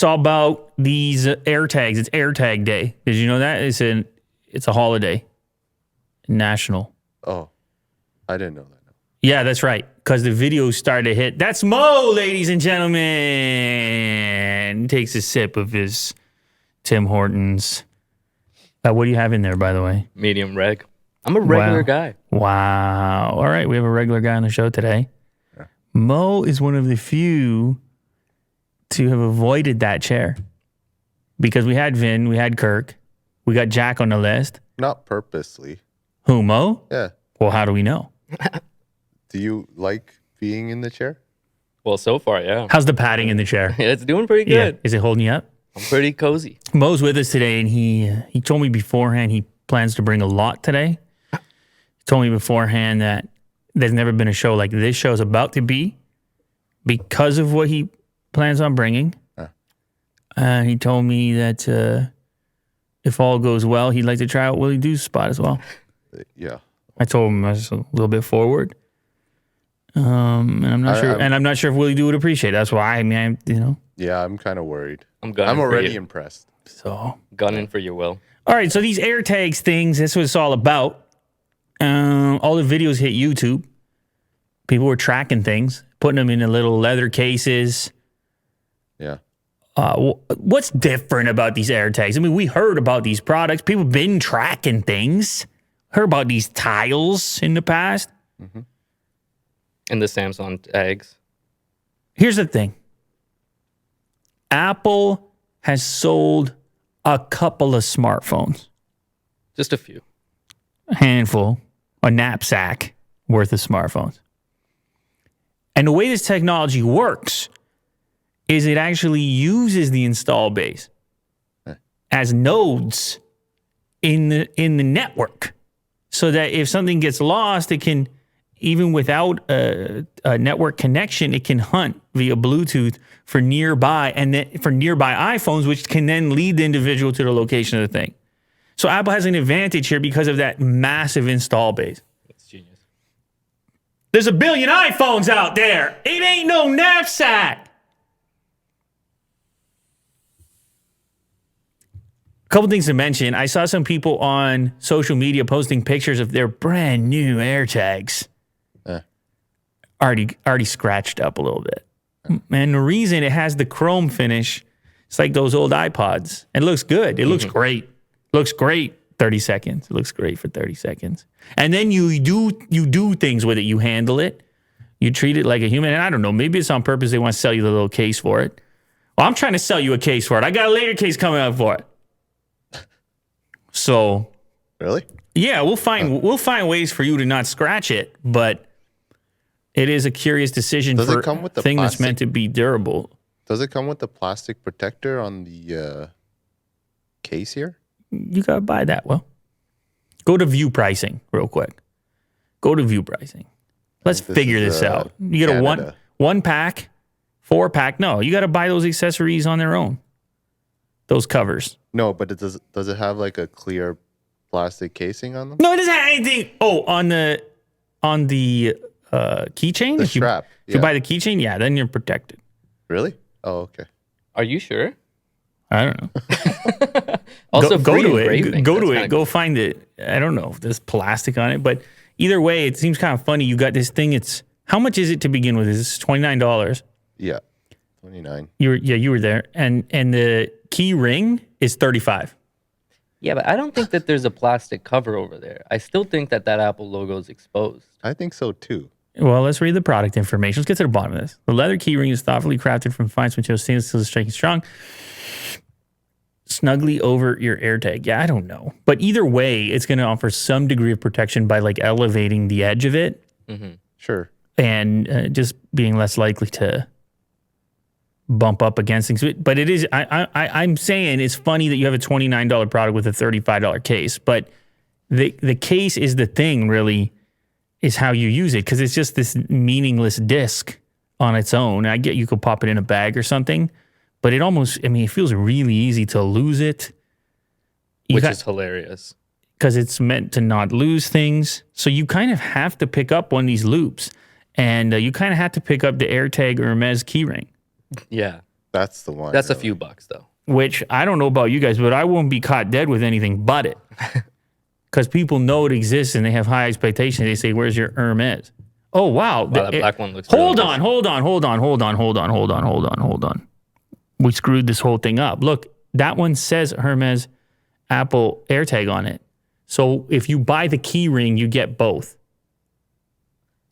It's all about these AirTags. It's AirTag Day. Did you know that? It's a holiday. National. Oh, I didn't know that. Yeah, that's right. Because the videos started to hit. That's Mo, ladies and gentlemen. He takes a sip of his Tim Hortons. What do you have in there, by the way? Medium reg. I'm a regular guy. Wow. All right, we have a regular guy on the show today. Yeah. Mo is one of the few to have avoided that chair. Because we had Vin, we had Kirk, we got Jack on the list. Not purposely. Who, Mo? Yeah. Well, how do we know? Do you like being in the chair? Well, so far, yeah. How's the padding in the chair? It's doing pretty good. Yeah. Is it holding you up? I'm pretty cozy. Mo's with us today, and he told me beforehand he plans to bring a lot today. He told me beforehand that there's never been a show like this show is about to be because of what he plans on bringing. He told me that if all goes well, he'd like to try out Willie Doo's spot as well. Yeah. I told him I was a little bit forward. And I'm not sure. I'm not sure if Willie Doo would appreciate it. That's why Yeah, I'm kind of worried. I'm already impressed. So gunning for you, Will. All right. So these AirTags things. That's what it's all about. All the videos hit YouTube. People were tracking things, putting them in the little leather cases. Yeah. What's different about these AirTags? I mean, we heard about these products. People have been tracking things. Heard about these tiles in the past. Mm-hmm. And the Samsung tags. Here's the thing. Apple has sold a couple of smartphones. Just a few. A handful, a knapsack worth of smartphones. And the way this technology works is it actually uses the install base as nodes in the network. So that if something gets lost, it can, even without a network connection, it can hunt via Bluetooth for nearby and then for nearby iPhones, which can then lead the individual to the location of the thing. So Apple has an advantage here because of that massive install base. That's genius. There's 1 billion iPhones out there. It ain't no knapsack. Couple things to mention. I saw some people on social media posting pictures of their brand new AirTags. Already scratched up a little bit. And the reason it has the chrome finish, it's like those old iPods. It looks good. It looks great. Looks great 30 seconds. It looks great for 30 seconds. And then you do things with it. You handle it. You treat it like a human. And I don't know, maybe it's on purpose. They want to sell you the little case for it. Well, I'm trying to sell you a case for it. I got a later case coming up for it. So, really? Yeah, we'll find ways for you to not scratch it, but it is a curious decision for a thing that's meant to be durable. Does it come with the plastic protector on the case here? You gotta buy that. Well, go to view pricing real quick. Go to view pricing. Let's figure this out. You get a one pack, 4-pack. No, you got to buy those accessories on their own. Those covers. No, but does it have like a clear plastic casing on them? No, it doesn't have anything. Oh, on the keychain? The strap. If you buy the keychain, yeah, then you're protected. Really? Oh, okay. Are you sure? I don't know. Also, go to it. engraving. Go to it. Go find it. I don't know if there's plastic on it, but either way, it seems kind of funny. You got this thing. It's how much is it to begin with? Is this $29? Yeah, $29. You were there, and the key ring is $35. Yeah, but I don't think that there's a plastic cover over there. I still think that Apple logo is exposed. I think so too. Well, let's read the product information. Let's get to the bottom of this. The leather key ring is thoughtfully crafted from fine material, stainless steel, striking strong, snugly over your AirTag. Yeah, I don't know, but either way, it's going to offer some degree of protection by like elevating the edge of it. Mm-hmm. Sure. And just being less likely to bump up against things. But it is, I'm saying it's funny that you have a $29 product with a $35 case, but the case is the thing really, is how you use it, because it's just this meaningless disc on its own. I get you could pop it in a bag or something, but it feels really easy to lose it. Which is hilarious. Because it's meant to not lose things. So you kind of have to pick up one of these loops, and you kind of have to pick up the AirTag or Hermes keyring. Yeah. That's the one. That's a really. few bucks though. which I don't know about you guys, but I won't be caught dead with anything but it. Because people know it exists and they have high expectations. They say, where's your Hermes? Oh, wow. Wow, that black one looks Hold really on, good. hold on. We screwed this whole thing up. Look, that one says Hermes Apple AirTag on it. So if you buy the key ring, you get both.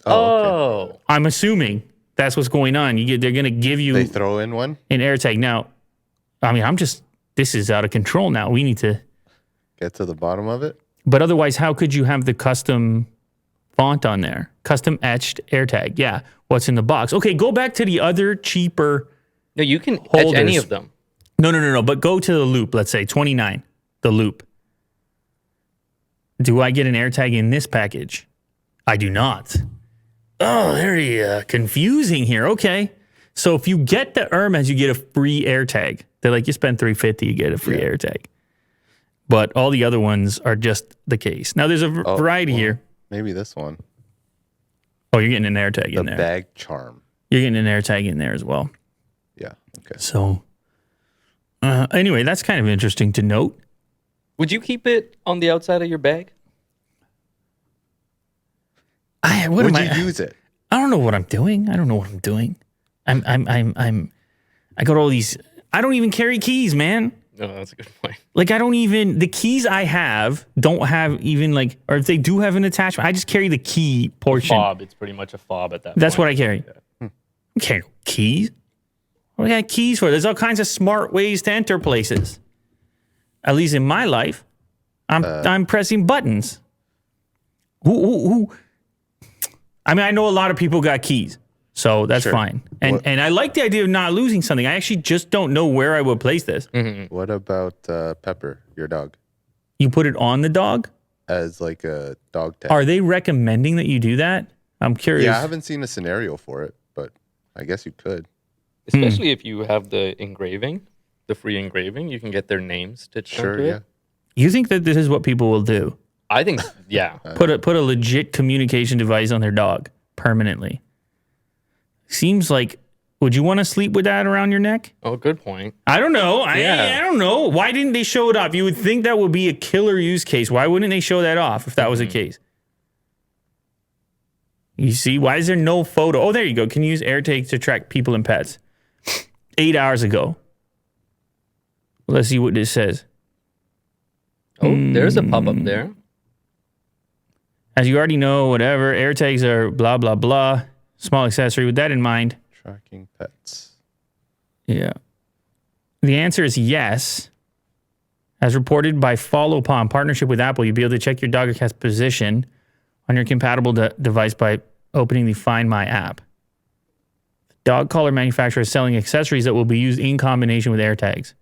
Oh, okay. I'm assuming that's what's going on. They're going to give you They throw in one? an AirTag. Now, I mean, this is out of control now. We need to, Get to the bottom of it? but otherwise, how could you have the custom font on there? Custom etched AirTag. Yeah. What's in the box? Okay, go back to the other cheaper. No, you can etch any Holders. of them. No. But go to the loop. Let's say 29, the loop. Do I get an AirTag in this package? I do not. Oh, very confusing here. Okay. So if you get the Hermes, you get a free AirTag. They're like, you spend $350, you get a free AirTag. But all the other ones are just the case. Now there's a variety here. Maybe this one. Oh, you're getting an AirTag The in there. bag charm. You're getting an AirTag in there as well. Yeah. Okay. So anyway, that's kind of interesting to note. Would you keep it on the outside of your bag? What Would am you I? use it? I don't know what I'm doing. I got all these. I don't even carry keys, man. No, that's a good point. Like I don't even, the keys I have don't have even like, or if they do have an attachment, I just carry the key portion. Fob. It's pretty much a fob at that That's point. what I carry. I carry no keys. What do I got keys for? There's all kinds of smart ways to enter places. At least in my life, I'm pressing buttons. Who? I mean, I know a lot of people got keys, so that's Sure. fine. And I like the idea of not losing something. I actually just don't know where I would place this. What about Pepper, your dog, You put it on the dog? as like a dog tag? Are they recommending that you do that? I'm curious. Yeah, I haven't seen a scenario for it, but I guess you could. Especially if you have the engraving, the free engraving, you can get their names stitched Sure, onto yeah. it. You think that this is what people will do? I think, yeah. Put a legit communication device on their dog permanently. Seems like, would you want to sleep with that around your neck? Oh, good point. I don't know. Yeah. I don't know. Why didn't they show it off? You would think that would be a killer use case. Why wouldn't they show that off if that was the case? You see, why is there no photo? Oh, there you go. Can you use AirTags to track people and pets? 8 hours ago. Let's see what this says. Oh, there's a pop up there. As you already know, whatever, AirTags are blah, blah, blah. Small accessory. With that in mind, Tracking pets. yeah. The answer is yes. As reported by Follow Upon partnership with Apple, you'll be able to check your dog or cat's position on your compatible device by opening the Find My app. Dog collar manufacturer is selling accessories that will be used in combination with AirTags.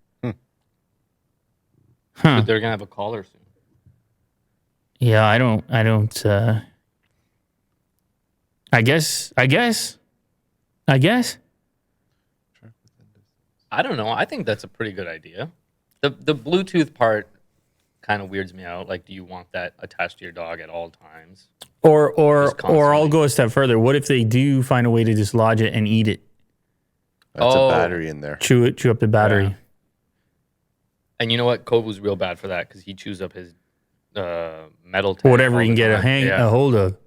But they're going to have a collar soon. Yeah, I guess. I don't know. I think that's a pretty good idea. The Bluetooth part kind of weirds me out. Like, do you want that attached to your dog at all times? Or constantly. I'll go a step further. What if they do find a way to dislodge it and eat it? That's Oh. a battery in there. Chew up the battery. Yeah. And you know what? Kovu's real bad for that because he chews up his metal tag Whatever all he can the get time. Yeah. a hold of.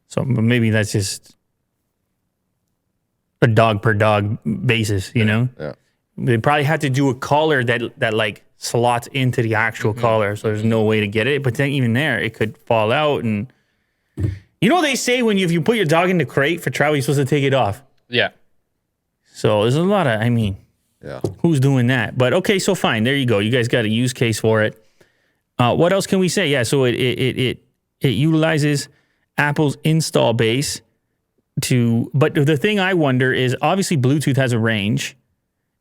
So maybe that's just a dog per dog basis, you know? Yeah. They probably had to do a collar that like slots into the actual collar, so there's no way to get it. But then even there, it could fall out. And you know what they say if you put your dog in the crate for travel, you're supposed to take it off. Yeah. So there's a lot of, Yeah. who's doing that? But okay, so fine. There you go. You guys got a use case for it. What else can we say? Yeah, so it utilizes Apple's install base but the thing I wonder is obviously Bluetooth has a range.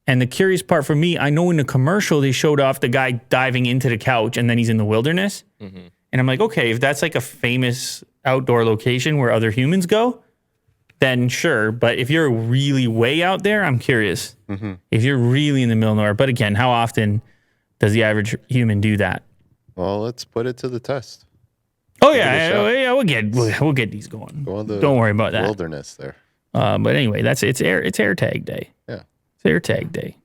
And the curious part for me, I know in the commercial they showed off the guy diving into the couch and then he's in the wilderness. And I'm like, okay, if that's like a famous outdoor location where other humans go, then sure. But if you're really way out there, I'm curious. If you're really in the middle of nowhere. But again, how often does the average human do that? Well, let's put it to the test. Oh it a yeah, shot. we'll get these going. Go on the Don't worry about that. wilderness there. But anyway, it's AirTag day. Yeah. It's AirTag day.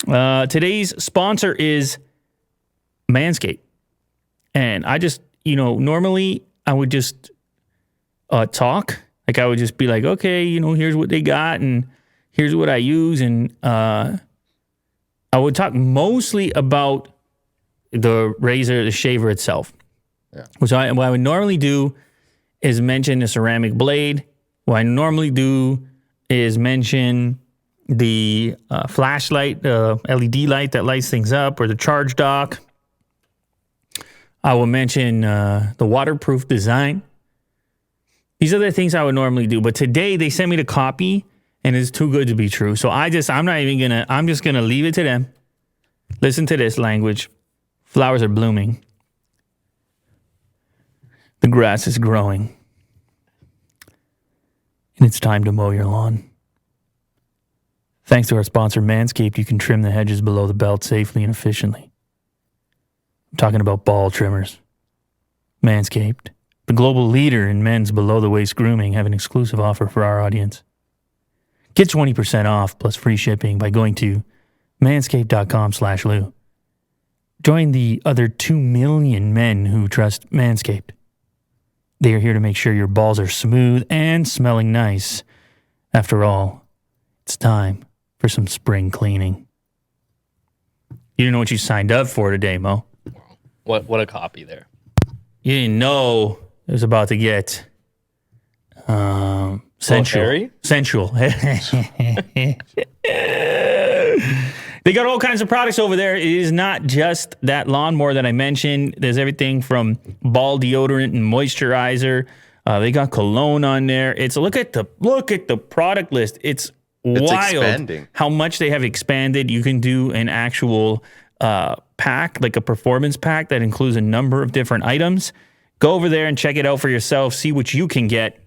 Today's sponsor is Manscaped. And I just, normally I would just talk. Like I would just be like, okay, here's what they got and here's what I use. And I would talk mostly about the razor, the shaver itself. Yeah. What I would normally do is mention the ceramic blade. What I normally do is mention the flashlight, the LED light that lights things up, or the charge dock. I will mention the waterproof design. These are the things I would normally do. But today they sent me the copy and it's too good to be true. So I'm just going to leave it to them. Listen to this language. Flowers are blooming. The grass is growing. And it's time to mow your lawn. Thanks to our sponsor, Manscaped, you can trim the hedges below the belt safely and efficiently. I'm talking about ball trimmers. Manscaped, the global leader in men's below-the-waist grooming, have an exclusive offer for our audience. Get 20% off plus free shipping by going to manscaped.com/Lou. Join the other 2 million men who trust Manscaped. They are here to make sure your balls are smooth and smelling nice. After all, it's time for some spring cleaning. You didn't know what you signed up for today, Mo. What a copy there. You didn't know it was about to get sensual. Hairy? Sensual. They got all kinds of products over there. It is not just that lawnmower that I mentioned. There's everything from ball deodorant and moisturizer. They got cologne on there. Look at the product list. It's wild expanding. How much they have expanded. You can do an actual pack, like a performance pack that includes a number of different items. Go over there and check it out for yourself. See what you can get,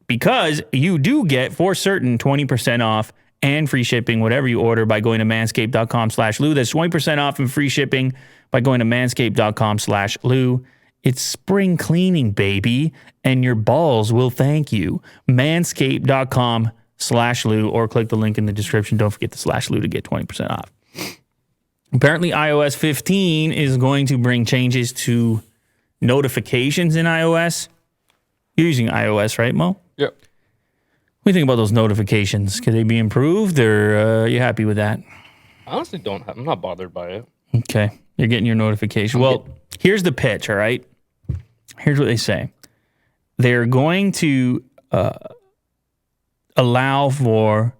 because you do get, for certain, 20% off and free shipping, whatever you order, by going to manscaped.com/Lou. That's 20% off and free shipping by going to manscaped.com/Lou. It's spring cleaning, baby, and your balls will thank you. Manscaped.com/Lou, or click the link in the description. Don't forget the /Lou to get 20% off. Apparently, iOS 15 is going to bring changes to notifications in iOS. You're using iOS, right, Mo? Yep. What do you think about those notifications? Could they be improved, or are you happy with that? I honestly I'm not bothered by it. Okay. You're getting your notification. Well, here's the pitch, all right? Here's what they say. They're going to allow for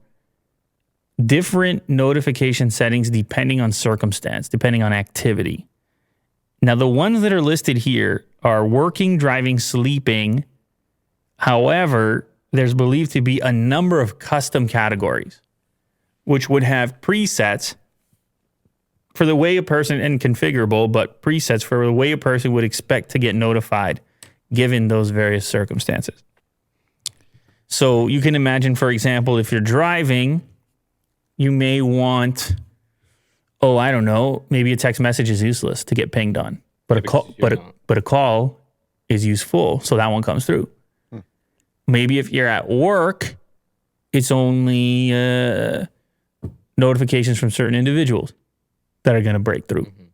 different notification settings depending on circumstance, depending on activity. Now, the ones that are listed here are working, driving, sleeping. However, there's believed to be a number of custom categories, which would have presets for the way a person, and configurable, but presets for the way a person would expect to get notified given those various circumstances. So you can imagine, for example, if you're driving, you may want, I don't know, maybe a text message is useless to get pinged on, but a call is useful, so that one comes through. Maybe if you're at work, it's only notifications from certain individuals that are going to break through. Mm-hmm.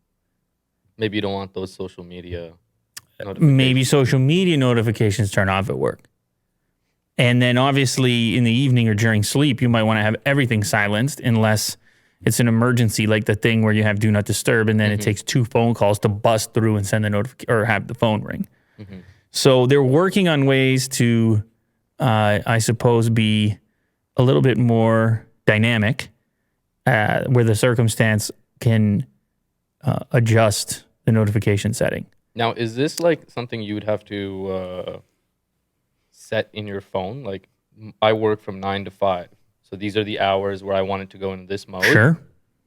Maybe you don't want those social media notifications. Maybe social media notifications turn off at work. And then obviously in the evening or during sleep, you might want to have everything silenced unless it's an emergency, like the thing where you have do not disturb, and then it takes 2 phone calls to bust through and send the notification or have the phone ring. Mm-hmm. So they're working on ways to, I suppose, be a little bit more dynamic, where the circumstance can adjust the notification setting. Now, is this like something you would have to set in your phone? Like, I work from 9 to 5, so these are the hours where I want it to go in this mode. Sure.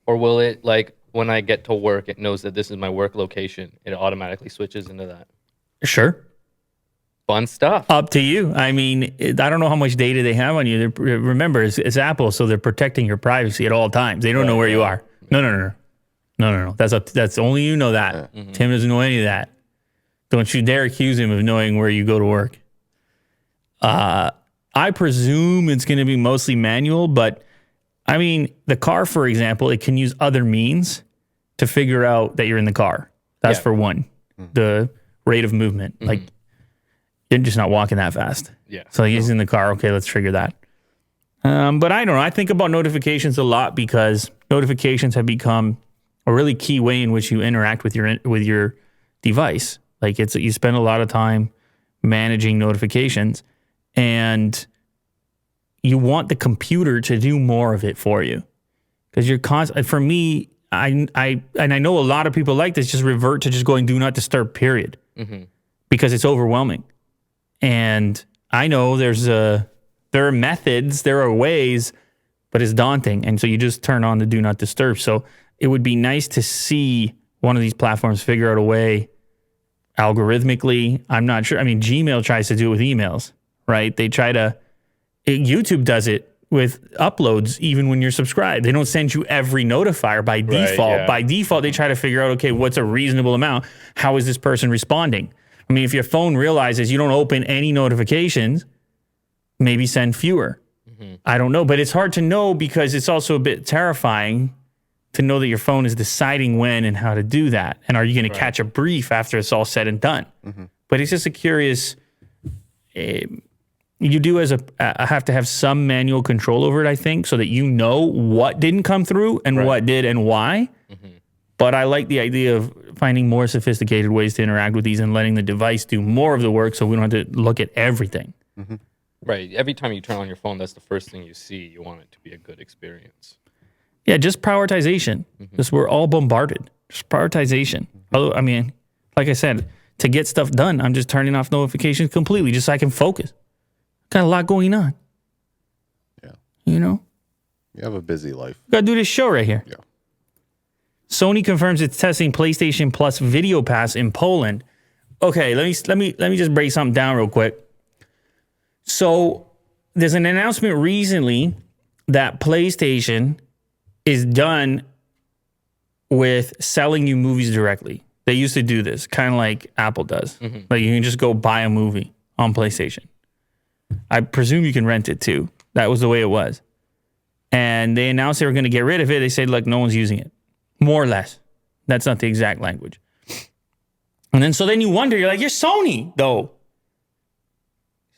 Or will it, like, when I get to work, it knows that this is my work location, it automatically switches into that? Sure. Fun stuff. Up to you. I mean, I don't know how much data they have on you. Remember, it's Apple, so they're protecting your privacy at all times. They don't know where you are. No. That's only you know that. Mm-hmm. Tim doesn't know any of that. Don't you dare accuse him of knowing where you go to work. I presume it's going to be mostly manual, but I mean, the car, for example, it can use other means to figure out that you're in the car. That's for one. The rate of movement. Like, you're just not walking that fast. Yeah. So he's in the car. Okay, let's trigger that. But I don't know. I think about notifications a lot because notifications have become a really key way in which you interact with your device. Like, you spend a lot of time managing notifications, and you want the computer to do more of it for you, because you're constant. For me, I know a lot of people like this, just revert to just going do not disturb, period, because it's overwhelming. And I know there are methods, there are ways, but it's daunting, and so you just turn on the do not disturb. So it would be nice to see one of these platforms figure out a way algorithmically. I'm not sure. I mean, Gmail tries to do it with emails, right? YouTube does it with uploads, even when you're subscribed. They don't send you every notifier by default. Right, yeah. By default, they try to figure out, okay, what's a reasonable amount? How is this person responding? I mean, if your phone realizes you don't open any notifications, maybe send fewer. I don't know, but it's hard to know because it's also a bit terrifying to know that your phone is deciding when and how to do that. And are you going to catch a brief after it's all said and done? But it's just a curious... you do have to have some manual control over it, I think, so that you know what didn't come through and what did and why. But I like the idea of finding more sophisticated ways to interact with these and letting the device do more of the work so we don't have to look at everything. Right. Every time you turn on your phone, that's the first thing you see. You want it to be a good experience. Yeah, just prioritization. Just we're all bombarded. Just prioritization. Although, I mean, like I said, to get stuff done, I'm just turning off notifications completely just so I can focus. Got a lot going on. Yeah. You know? You have a busy life. Got to do this show right here. Yeah. Sony confirms it's testing PlayStation Plus Video Pass in Poland. Okay, let me just break something down real quick. So, there's an announcement recently that PlayStation is done with selling you movies directly. They used to do this, kind of like Apple does. Like, you can just go buy a movie on PlayStation. I presume you can rent it too. That was the way it was. And they announced they were going to get rid of it. They said, look, no one's using it. More or less. That's not the exact language. And then you wonder, you're like, you're Sony, though.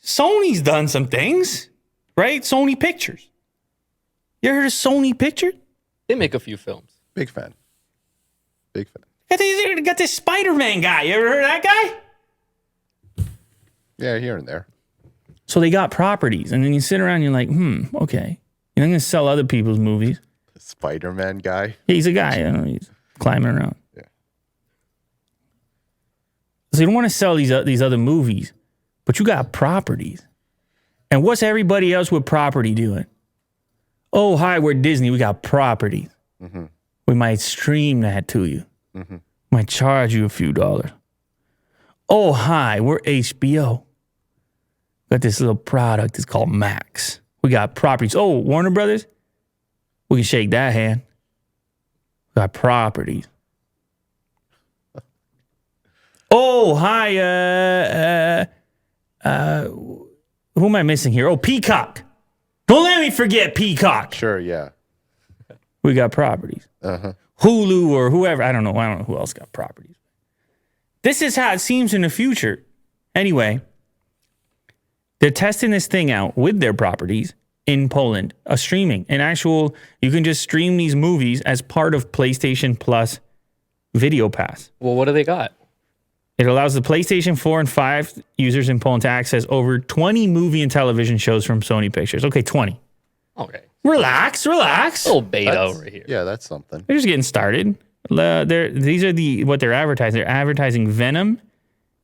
Sony's done some things, right? Sony Pictures. You ever heard of Sony Pictures? They make a few films. Big fan. Big fan. Got this Spider-Man guy. You ever heard of that guy? Yeah, here and there. So they got properties, and then you sit around and you're like, okay. You're not going to sell other people's movies. The Spider-Man guy. Yeah, he's a guy. You know, he's climbing around. Yeah. So you don't want to sell these other movies, but you got properties. And what's everybody else with property doing? Oh, hi, we're Disney. We got properties. We might stream that to you. Might charge you a few dollars. Oh, hi, we're HBO. Got this little product. It's called Max. We got properties. Oh, Warner Brothers. We can shake that hand. We got properties. Oh, hi. Who am I missing here? Oh, Peacock. Don't let me forget Peacock. Sure, yeah. We got properties. Hulu or whoever. I don't know who else got properties. This is how it seems in the future. Anyway, they're testing this thing out with their properties in Poland, you can just stream these movies as part of PlayStation Plus Video Pass. Well, what do they got? It allows the PlayStation 4 and 5 users in Poland to access over 20 movie and television shows from Sony Pictures. Okay, 20. Okay. Relax. Little beta over here. Yeah, that's something. They're just getting started. These are what they're advertising. They're advertising Venom,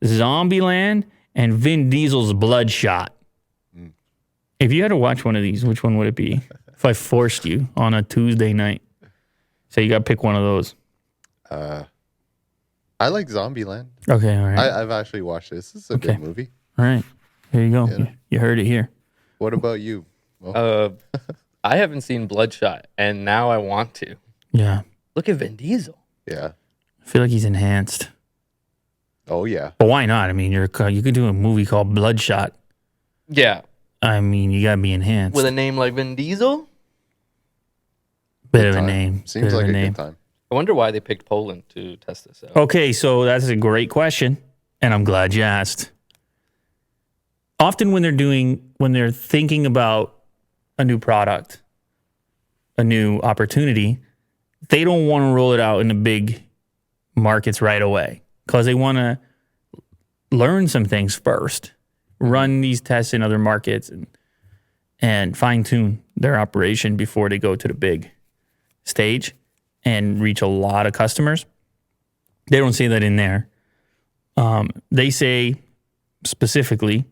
Zombieland, and Vin Diesel's Bloodshot. If you had to watch one of these, which one would it be? If I forced you on a Tuesday night. So you got to pick one of those. I like Zombieland. Okay, all right. I've actually watched this. This is a good movie. All right. Here you go. Yeah. You heard it here. What about you? Well, I haven't seen Bloodshot, and now I want to. Yeah. Look at Vin Diesel. yeah. I feel like he's enhanced. Oh, yeah. But why not? I mean, you could do a movie called Bloodshot. Yeah. I mean, you got to be enhanced. With a name like Vin Diesel? Bit of a time. name. Seems bit of like a name. good time. I wonder why they picked Poland to test this out. Okay, so that's a great question, and I'm glad you asked. Often when they're thinking about a new product, a new opportunity, they don't want to roll it out in the big markets right away because they want to learn some things first, run these tests in other markets, and fine tune their operation before they go to the big stage and reach a lot of customers. They don't say that in there. They say specifically,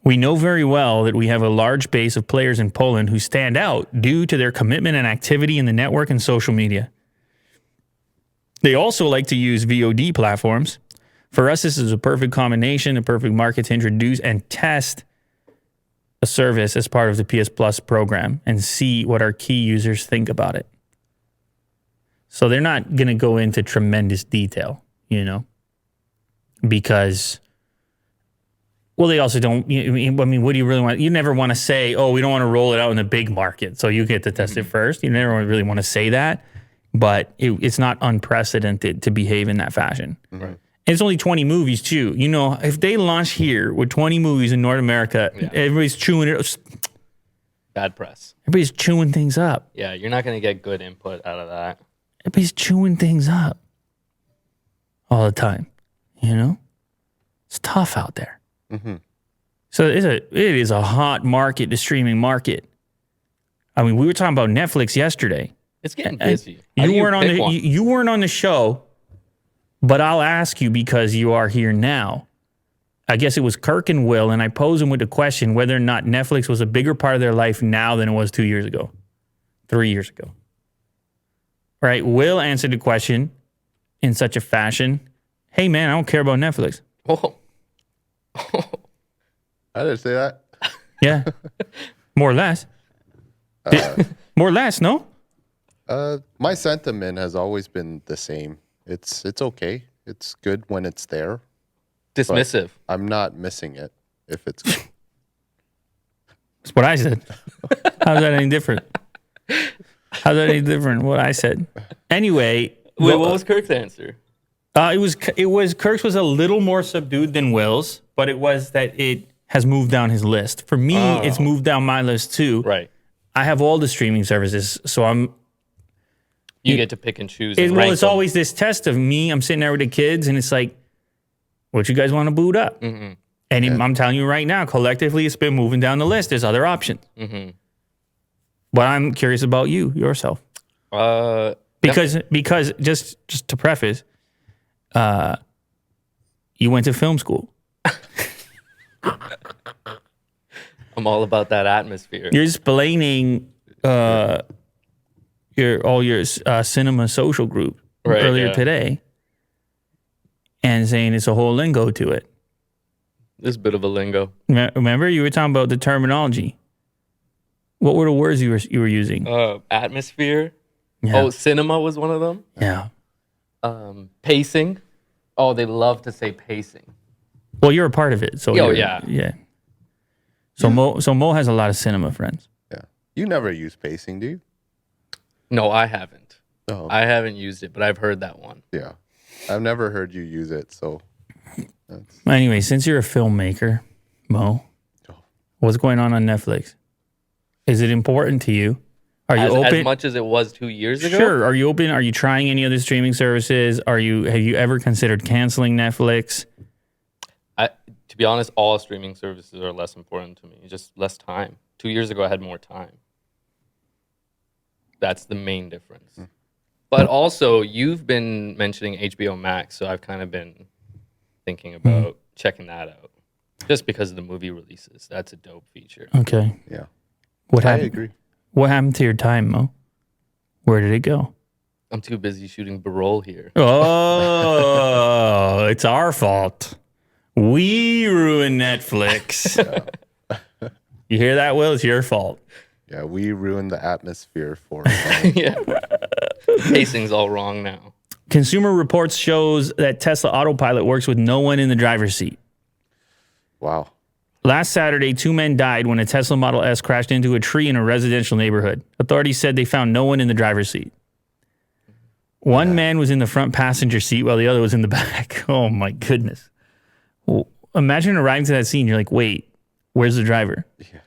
we know very well that we have a large base of players in Poland who stand out due to their commitment and activity in the network and social media. They also like to use VOD platforms. For us, this is a perfect combination, a perfect market to introduce and test a service as part of the PS Plus program and see what our key users think about it. So they're not going to go into tremendous detail, because... Well, they also don't. I mean, what do you really want? You never want to say, "Oh, we don't want to roll it out in a big market, so you get to test it first." You never really want to say that, but it's not unprecedented to behave in that fashion. Right. And it's only 20 movies too. If they launch here with 20 movies in North America, everybody's chewing it. Bad press. Everybody's chewing things up. Yeah, you're not going to get good input out of that. Everybody's chewing things up all the time. It's tough out there. Mm-hmm. So it is a hot market, the streaming market. I mean, we were talking about Netflix yesterday. It's getting busy. You weren't on the show, but I'll ask you because you are here now. I guess it was Kirk and Will, and I posed them with the question whether or not Netflix was a bigger part of their life now than it was 2 years ago, 3 years ago. Right? Will answered the question in such a fashion, hey, man, I don't care about Netflix. Oh. I didn't say that. Yeah. More or less. More or less, no? My sentiment has always been the same. It's okay. It's good when it's there. Dismissive. I'm not missing it if it's good. That's what I said. How's that any different? How's that any different? What I said. Anyway. Wait, what was Kirk's answer? It was Kirk's was a little more subdued than Will's, but it was that it has moved down his list. For me, it's moved down my list too. Right. I have all the streaming services, so You get to pick and choose. It's always this test of me. I'm sitting there with the kids, and it's like, what you guys want to boot up? Mm-hmm. And I'm telling you right now, collectively, it's been moving down the list. There's other options. Mm-hmm. But I'm curious about yourself. Because just to preface, you went to film school. I'm all about that atmosphere. You're explaining your cinema social group earlier today, and saying it's a whole lingo to it. There's a bit of a lingo. Remember, you were talking about the terminology. What were the words you were using? Atmosphere. Yeah. Oh, cinema was one of them. Yeah. Pacing. Oh, they love to say pacing. Well, you're a part of it, so yeah. So Mo has a lot of cinema friends. Yeah. You never use pacing, do you? No, I haven't. Oh. I haven't used it, but I've heard that one. Yeah. I've never heard you use it, so. Anyway, since you're a filmmaker, Mo, what's going on Netflix? Is it important to you? Are you open? As much as it was 2 years ago? Sure. Are you open? Are you trying any other streaming services? Have you ever considered canceling Netflix? To be honest, all streaming services are less important to me. Just less time. 2 years ago, I had more time. That's the main difference. But also, you've been mentioning HBO Max, so I've kind of been thinking about checking that out. Just because of the movie releases. That's a dope feature. Okay. Yeah. What I happened? agree. What happened to your time, Mo? Where did it go? I'm too busy shooting B-roll here. Oh, it's our fault. We ruined Netflix. You hear that, Will? It's your fault. Yeah, we ruined the atmosphere for Yeah. Pacing's all wrong now. Consumer Reports shows that Tesla Autopilot works with no one in the driver's seat. Wow. Last Saturday, 2 men died when a Tesla Model S crashed into a tree in a residential neighborhood. Authorities said they found no one in the driver's seat. One man was in the front passenger seat while the other was in the back. Oh, my goodness. Well, imagine arriving to that scene. You're like, wait, where's the driver? Yeah.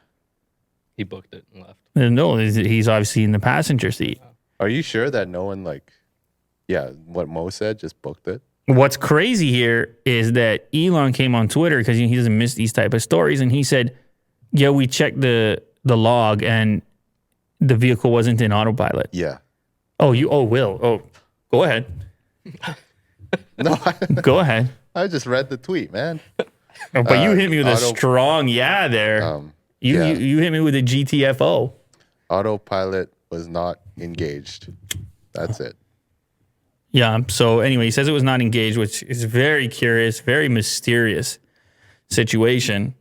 He booked it and left. No, he's obviously in the passenger seat. Are you sure that no one what Mo said, just booked it? What's crazy here is that Elon came on Twitter because he doesn't miss these type of stories, and he said, yeah, we checked the log and the vehicle wasn't in autopilot. Yeah. Will. Go ahead. No, Go ahead. I just read the tweet, man. But you hit me with a strong yeah there. You hit me with a GTFO. Autopilot was not engaged. That's it. Yeah. So anyway, he says it was not engaged, which is very curious, very mysterious situation.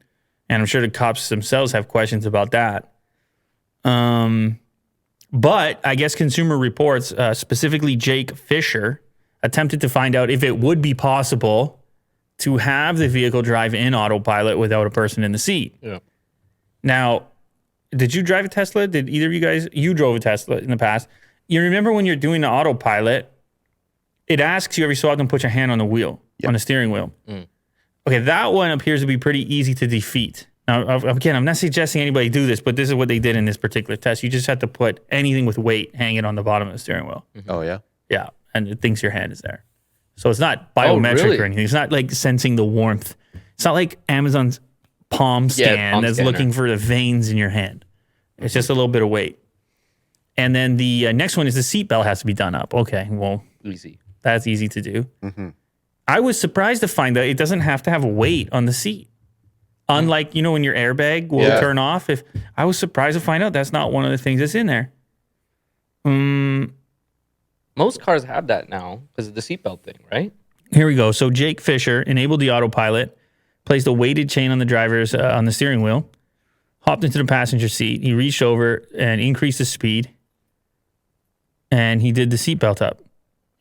And I'm sure the cops themselves have questions about that. But I guess Consumer Reports, specifically Jake Fisher, attempted to find out if it would be possible to have the vehicle drive in autopilot without a person in the seat. Yeah. Now, did you drive a Tesla? Did either of you guys? You drove a Tesla in the past. You remember when you're doing the autopilot, it asks you every so often to put your hand on the wheel, on the steering wheel. Okay, that one appears to be pretty easy to defeat. Now, again, I'm not suggesting anybody do this, but this is what they did in this particular test. You just have to put anything with weight hanging on the bottom of the steering wheel. Oh, yeah? Yeah, and it thinks your hand is there. So it's not biometric really? or anything. It's not like sensing the warmth. It's not like Amazon's palm scan palm that's scanner. looking for the veins in your hand. It's just a little bit of weight. And then the next one is the seatbelt has to be done up. Okay, well, Easy. that's easy to do. I was surprised to find that it doesn't have to have weight on the seat. Unlike, when your airbag will turn off. I was surprised to find out that's not one of the things that's in there. Most cars have that now because of the seatbelt thing, right? Here we go. So Jake Fisher enabled the autopilot, placed a weighted chain on the driver's on the steering wheel, hopped into the passenger seat. He reached over and increased the speed, and he did the seatbelt up.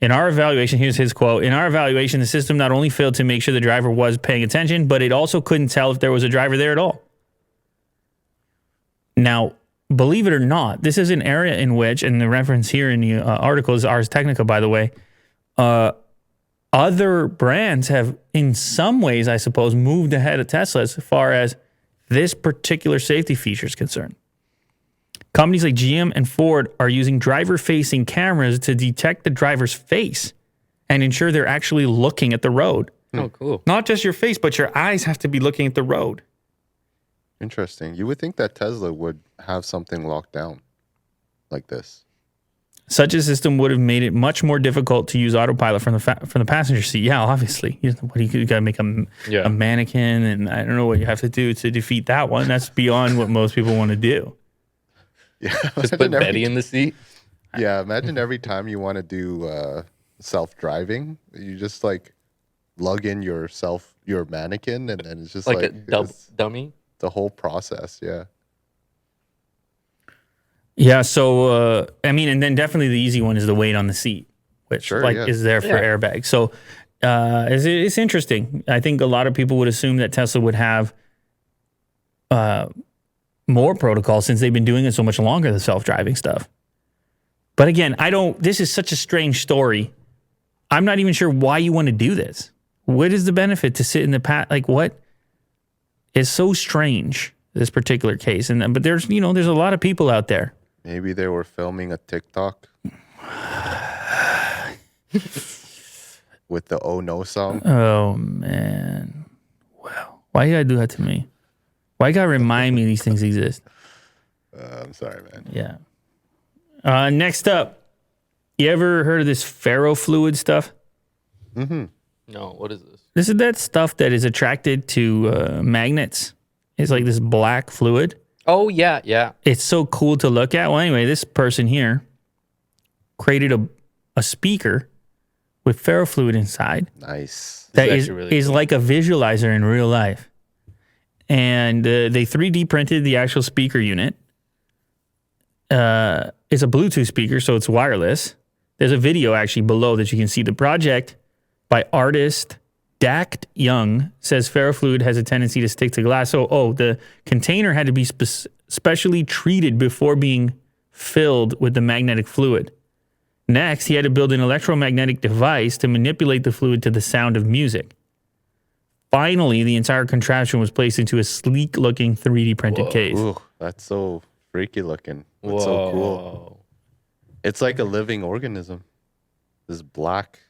In our evaluation, here's his quote. In our evaluation, the system not only failed to make sure the driver was paying attention, but it also couldn't tell if there was a driver there at all. Now, believe it or not, this is an area in which, and the reference here in the article is Ars Technica, by the way, other brands have, in some ways, I suppose, moved ahead of Tesla as far as this particular safety feature is concerned. Companies like GM and Ford are using driver-facing cameras to detect the driver's face and ensure they're actually looking at the road. Oh, cool. Not just your face, but your eyes have to be looking at the road. Interesting. You would think that Tesla would have something locked down like this. Such a system would have made it much more difficult to use autopilot from the passenger seat. Yeah, obviously. You got to make a mannequin, and I don't know what you have to do to defeat that one. That's beyond what most people want to do. Yeah, Just put Betty in the seat. Yeah, imagine every time you want to do self-driving, you just lug in your mannequin, and then it's just Like a dummy. The whole process. Yeah. Yeah, so, and then definitely the easy one is the weight on the seat, which is there for airbags. So it's interesting. I think a lot of people would assume that Tesla would have more protocols since they've been doing it so much longer, the self-driving stuff. But again, this is such a strange story. I'm not even sure why you want to do this. What is the benefit to sit in the what? It's so strange, this particular case. But there's a lot of people out there. Maybe they were filming a TikTok with the Oh No song. Oh, man. Wow. Why you gotta do that to me? Why you gotta remind me these things exist? I'm sorry, man. Yeah. Next up, you ever heard of this ferrofluid stuff? Mm-hmm. No, what is this? This is that stuff that is attracted to magnets. It's like this black fluid. Oh, yeah. It's so cool to look at. Well, anyway, this person here created a speaker with ferrofluid inside. Nice. That This is is actually really is cool. like a visualizer in real life. And they 3D printed the actual speaker unit. It's a Bluetooth speaker, so it's wireless. There's a video actually below that you can see. The project by artist Dact Young says ferrofluid has a tendency to stick to glass. So, the container had to be specially treated before being filled with the magnetic fluid. Next, he had to build an electromagnetic device to manipulate the fluid to the sound of music. Finally, the entire contraption was placed into a sleek-looking 3D printed case. Ooh, that's so freaky looking. That's so cool. It's like a living organism. This black.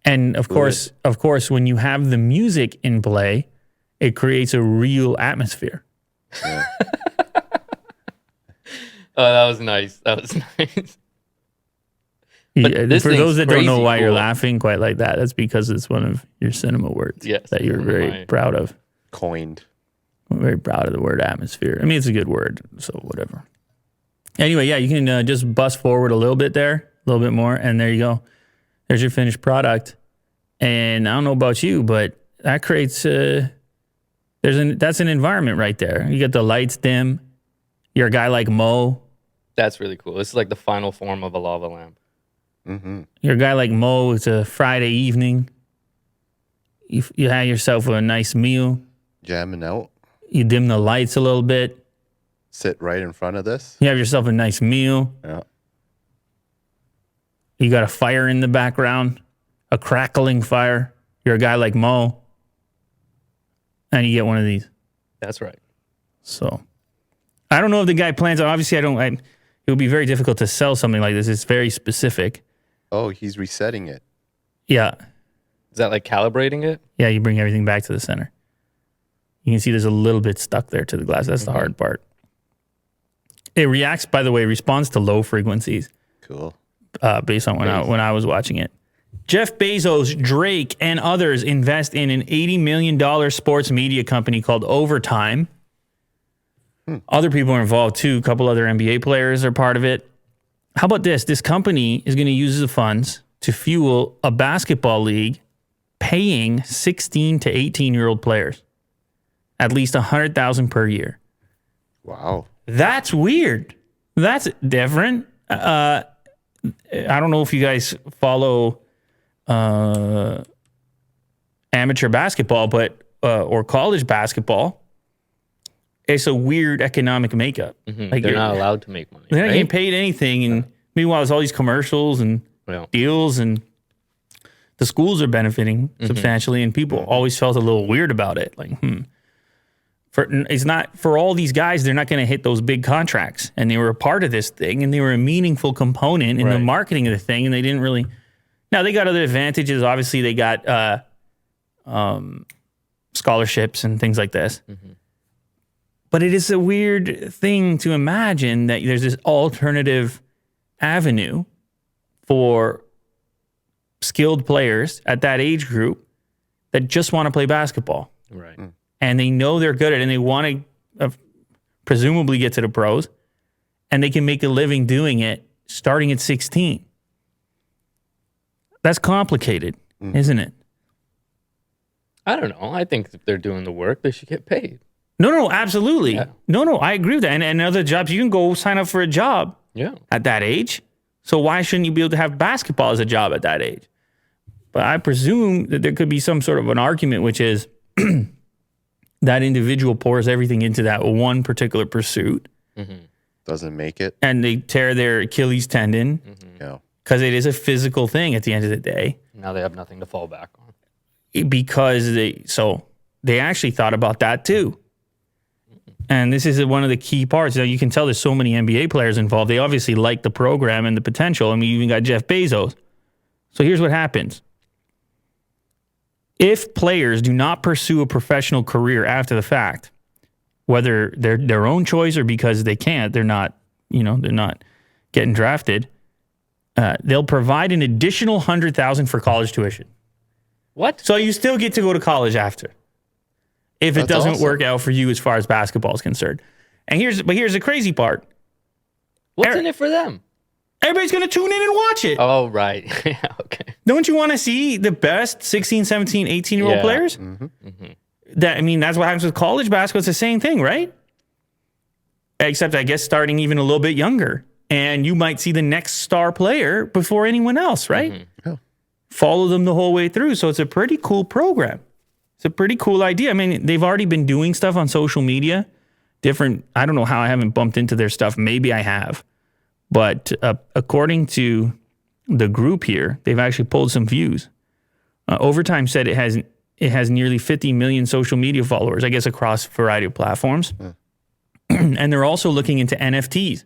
And of course, when you have the music in play, it creates a real atmosphere. Yeah. Oh, that was nice. That was nice. For those that don't know why you're cool. laughing quite like that, that's because it's one of your cinema words that you're very proud of. Coined. I'm very proud of the word atmosphere. I mean, it's a good word, so whatever. Anyway, yeah, you can just bust forward a little bit there, a little bit more, and there you go. There's your finished product. And I don't know about you, but that creates that's an environment right there. You got the lights dim. You're a guy like Mo. That's really cool. This is like the final form of a lava lamp. Mm-hmm. You're a guy like Mo. It's a Friday evening. You have yourself a nice meal. Jamming out. You dim the lights a little bit. Sit right in front of this. You have yourself a nice meal. Yeah. You got a fire in the background, a crackling fire. You're a guy like Mo. And you get one of these. That's right. So, I don't know if the guy plans on, obviously it would be very difficult to sell something like this. It's very specific. Oh, he's resetting it. Yeah. Is that like calibrating it? Yeah, you bring everything back to the center. You can see there's a little bit stuck there to the glass. That's the hard part. It reacts, by the way, responds to low frequencies. Cool. Based on when I was watching it. Jeff Bezos, Drake, and others invest in an $80 million sports media company called Overtime. Other people are involved too. A couple other NBA players are part of it. How about this? This company is going to use the funds to fuel a basketball league paying 16 to 18-year-old players at least $100,000 per year. Wow. That's weird. That's different. I don't know if you guys follow amateur basketball, but or college basketball. It's a weird economic makeup. Mm-hmm. Like They're not allowed to make money. They're not right? getting paid anything, and meanwhile, there's all these commercials and deals, and the schools are benefiting substantially, and people always felt a little weird about it. Like, it's not for all these guys. They're not going to hit those big contracts, and they were a part of this thing, and they were a meaningful component in the marketing of the thing, and they didn't really. Now they got other advantages. Obviously, they got scholarships and things like this. Mm-hmm. But it is a weird thing to imagine that there's this alternative avenue for skilled players at that age group that just want to play basketball. Right. And they know they're good at it, and they want to presumably get to the pros, and they can make a living doing it starting at 16. That's complicated, isn't it? I don't know. I think if they're doing the work, they should get paid. No, absolutely. Yeah. No, I agree with that. And other jobs, you can go sign up for a job at that age. So why shouldn't you be able to have basketball as a job at that age? But I presume that there could be some sort of an argument, which is that individual pours everything into that one particular pursuit. Mm-hmm. Doesn't make it. And they tear their Achilles tendon. Yeah. Because it is a physical thing at the end of the day. Now they have nothing to fall back on. Because they actually thought about that too. And this is one of the key parts. Now, you can tell there's so many NBA players involved. They obviously like the program and the potential. I mean, you even got Jeff Bezos. So here's what happens. If players do not pursue a professional career after the fact, whether they're their own choice or because they can't, they're not getting drafted, they'll provide an additional $100,000 for college tuition. What? So you still get to go to college after. If it doesn't work out for you as far as basketball is concerned. And here's the crazy part. What's in it for them? Everybody's going to tune in and watch it. Oh, right. Yeah, okay. Don't you want to see the best 16, 17, 18-year-old players? Mm-hmm. Mm-hmm. That's what happens with college basketball. It's the same thing, right? Except, I guess, starting even a little bit younger. And you might see the next star player before anyone else, right? Mm-hmm. Yeah. Follow them the whole way through. So it's a pretty cool program. It's a pretty cool idea. I mean, they've already been doing stuff on social media. I don't know how I haven't bumped into their stuff. Maybe I have. But according to the group here, they've actually pulled some views. Overtime said it has nearly 50 million social media followers, I guess, across a variety of platforms. And they're also looking into NFTs.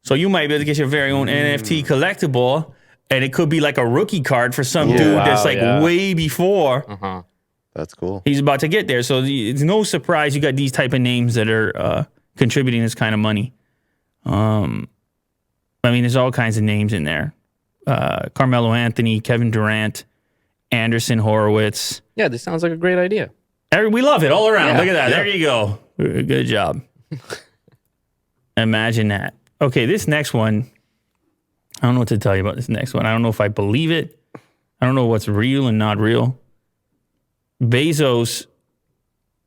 So you might be able to get your very own NFT collectible, and it could be like a rookie card for some dude that's like way before. That's cool. He's about to get there. So it's no surprise you got these type of names that are contributing this kind of money. I mean, there's all kinds of names in there. Carmelo Anthony, Kevin Durant, Anderson Horowitz. Yeah, this sounds like a great idea. We love it all around. Yeah, Look at that. There you go. Good job. Imagine that. Okay, this next one, I don't know what to tell you about this next one. I don't know if I believe it. I don't know what's real and not real. Bezos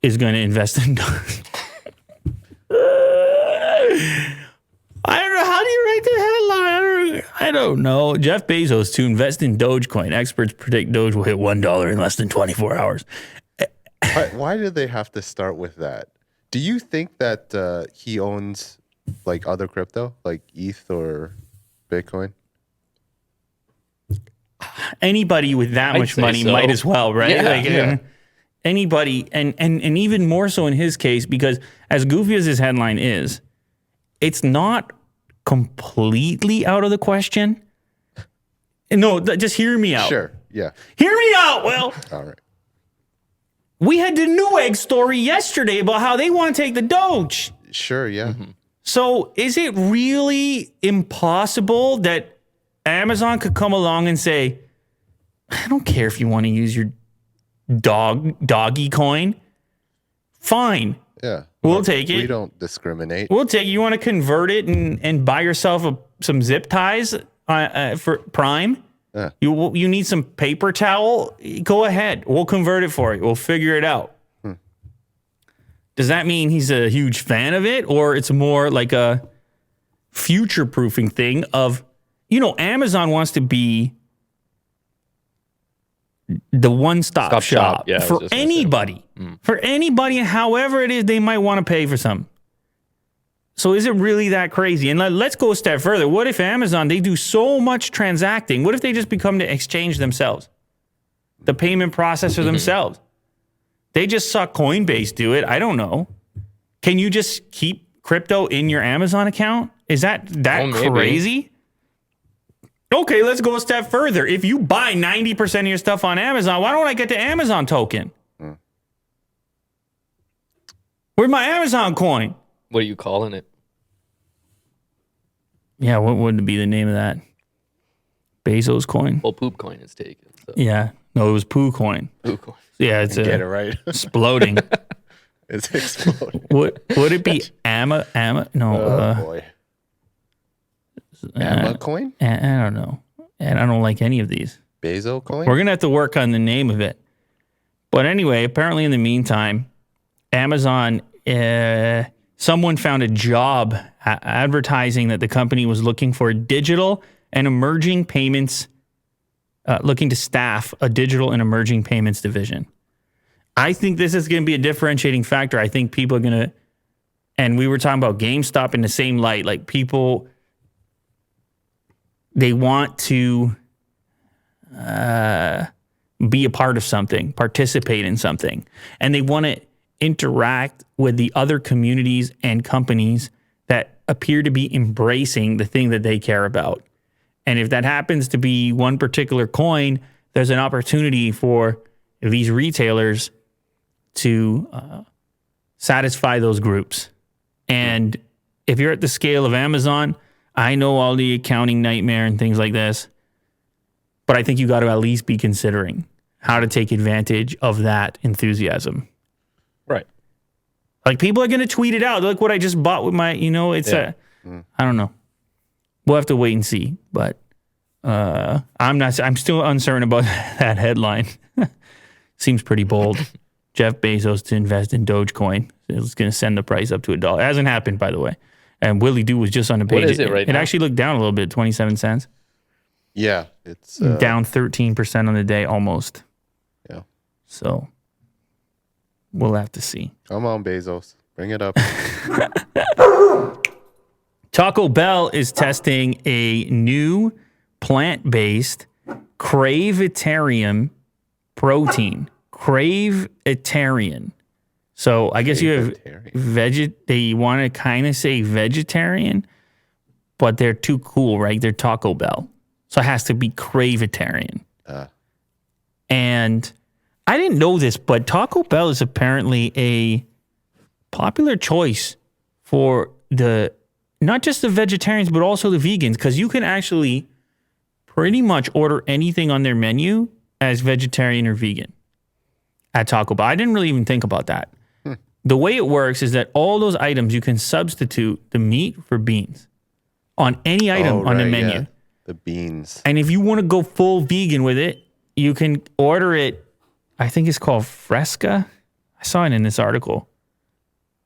is going to invest in I don't know. How do you write the headline? I don't know. Jeff Bezos to invest in Dogecoin. Experts predict Doge will hit $1 in less than 24 hours. Why do they have to start with that? Do you think that he owns like other crypto, like ETH or Bitcoin? Anybody with that much money might as well, right? Yeah, anybody, and even more so in his case, because as goofy as his headline is, it's not completely out of the question. No, just hear me out. Sure. Yeah. Hear me out, Will. All right. We had the Newegg story yesterday about how they want to take the Doge. Sure. Yeah. So is it really impossible that Amazon could come along and say, I don't care if you want to use your doggy coin. Fine. Yeah. We'll take it. We don't discriminate. We'll take it. You want to convert it and buy yourself some zip ties for Prime? Yeah. You need some paper towel? Go ahead. We'll convert it for you. We'll figure it out. Does that mean he's a huge fan of it? Or it's more like a future-proofing thing of, Amazon wants to be the one-stop shop for anybody. For anybody, however it is they might want to pay for something. So is it really that crazy? And let's go a step further. What if Amazon, they do so much transacting? What if they just become the exchange themselves? The payment processor themselves? They just saw Coinbase do it. I don't know. Can you just keep crypto in your Amazon account? Is that crazy? Okay, let's go a step further. If you buy 90% of your stuff on Amazon, why don't I get the Amazon token? Where's my Amazon coin? What are you calling it? Yeah, what would be the name of that? Bezos coin? Well, poop coin is taken. So. Yeah. No, it was poo coin. Poo coin. Yeah, it's Get it right. exploding. It's exploding. Would it be No. Oh boy. Amma coin? I don't know. And I don't like any of these. Bezos coin? We're going to have to work on the name of it. But anyway, apparently in the meantime, Amazon, someone found a job advertising that the company was looking for digital and emerging payments, looking to staff a digital and emerging payments division. I think this is going to be a differentiating factor. I think people are going to, and we were talking about GameStop in the same light, like people, they want to be a part of something, participate in something, and they want to interact with the other communities and companies that appear to be embracing the thing that they care about. And if that happens to be one particular coin, there's an opportunity for these retailers to satisfy those groups. And if you're at the scale of Amazon, I know all the accounting nightmare and things like this, but I think you got to at least be considering how to take advantage of that enthusiasm. Right. Like people are going to tweet it out. Look what I just bought with my, I don't know. We'll have to wait and see, but I'm still uncertain about that headline. Seems pretty bold. Jeff Bezos to invest in Dogecoin. It's going to send the price up to $1. It hasn't happened, by the way. And Willie Doo was just on the page. What is it right now? It actually looked down a little bit, 27 cents. Yeah, it's down 13% on the day, almost. Yeah. So We'll have to see. Come on, Bezos. Bring it up. Taco Bell is testing a new plant-based Cravitarian protein. Cravitarian. So I guess you have they want to kind of say vegetarian, but they're too cool, right? They're Taco Bell. So it has to be Cravitarian. And I didn't know this, but Taco Bell is apparently a popular choice for not just the vegetarians, but also the vegans, because you can actually pretty much order anything on their menu as vegetarian or vegan at Taco Bell. I didn't really even think about that. The way it works is that all those items, you can substitute the meat for beans on any item on the menu. Yeah. The beans. And if you want to go full vegan with it, you can order it. I think it's called Fresca. I saw it in this article.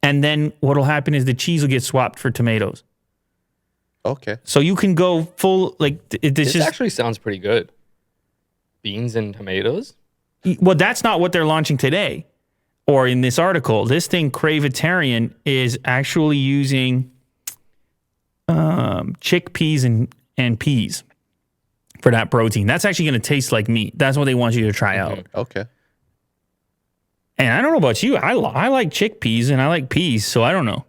And then what will happen is the cheese will get swapped for tomatoes. Okay. So you can go full, like, This actually sounds pretty good. Beans and tomatoes? Well, that's not what they're launching today or in this article. This thing, Cravitarian, is actually using chickpeas and peas for that protein. That's actually going to taste like meat. That's what they want you to try out. Okay. And I don't know about you. I like chickpeas and I like peas, so I don't know.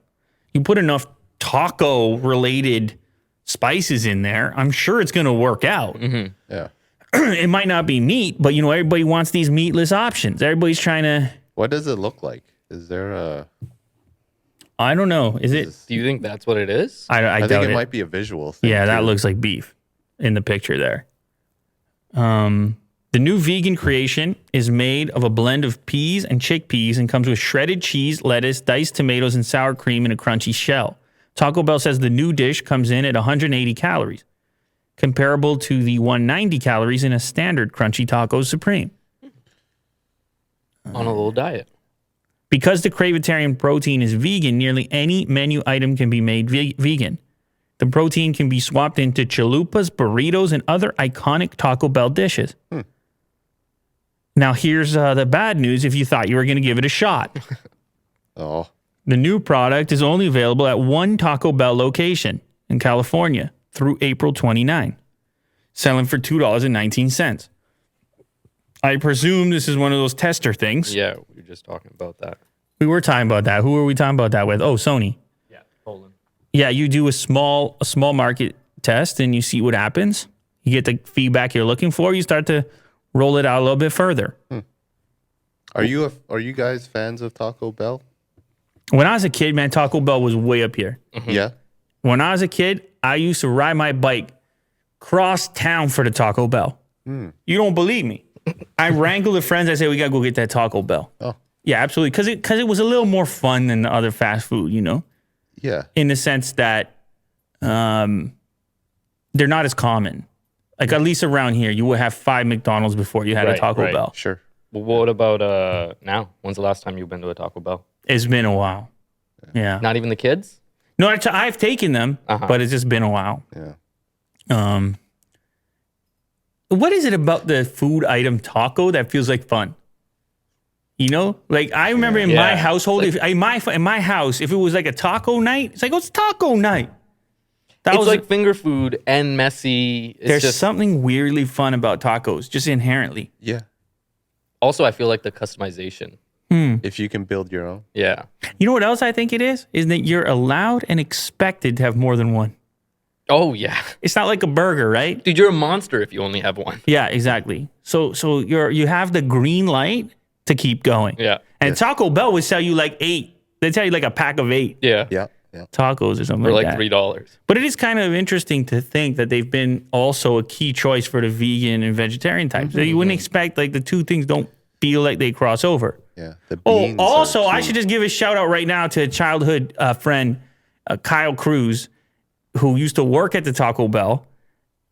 You put enough taco-related spices in there, I'm sure it's going to work out. Mm-hmm. Yeah. It might not be meat, but, you know, everybody wants these meatless options. Everybody's trying to... What does it look like? Is there a... I don't know. Is it... Do you think that's what it is? I I doubt think it. it might be a visual thing. Yeah, that too. looks like beef in the picture there. The new vegan creation is made of a blend of peas and chickpeas and comes with shredded cheese, lettuce, diced tomatoes, and sour cream in a crunchy shell. Taco Bell says the new dish comes in at 180 calories, comparable to the 190 calories in a standard crunchy taco supreme. On a little diet. Because the Cravitarian protein is vegan, nearly any menu item can be made vegan. The protein can be swapped into chalupas, burritos, and other iconic Taco Bell dishes. Now, here's the bad news if you thought you were going to give it a shot. Oh. The new product is only available at one Taco Bell location in California through April 29, selling for $2.19. I presume this is one of those tester things. Yeah, we were just talking about that. We were talking about that. Who were we talking about that with? Oh, Sony. Yeah, Poland. Yeah, you do a small market test and you see what happens. You get the feedback you're looking for. You start to roll it out a little bit further. Are you guys fans of Taco Bell? When I was a kid, man, Taco Bell was way up here. Yeah. When I was a kid, I used to ride my bike cross town for the Taco Bell. You don't believe me. I wrangled the friends. I said, we got to go get that Taco Bell. Oh. Yeah, absolutely. Because it was a little more fun than the other fast food, you know, Yeah. in the sense that they're not as common. Like, at least around here, you would have 5 McDonald's before you had a Right, Taco right. Bell. Sure. Well, what about now? When's the last time you've been to a Taco Bell? It's been a while. Yeah. Not even the kids? No, I've taken them, but it's just been a while. Yeah. What is it about the food item taco that feels like fun? You know, like I remember in my Yeah. household, Like- in my house, if it was like a taco night, it's like, oh, it's taco night. That It's was like finger food and messy. It's there's just something weirdly fun about tacos, just inherently. Yeah. also I feel like the customization. If you can build your own. Yeah. You know what else I think it is? Is that you're allowed and expected to have more than one. Oh yeah. It's not like a burger, right? Dude, you're a monster if you only have one. Yeah, exactly. So you have the green light to keep going. Yeah. And Taco Bell would sell you like 8. They tell you like a pack of 8 Yeah. Yeah. Yeah. tacos or something For like like that. $3. But it is kind of interesting to think that they've been also a key choice for the vegan and vegetarian types. So you wouldn't expect like the two things don't feel like they cross over. Yeah. The Oh, beans are also, I key. should just give a shout out right now to a childhood friend, Kyle Cruz, who used to work at the Taco Bell.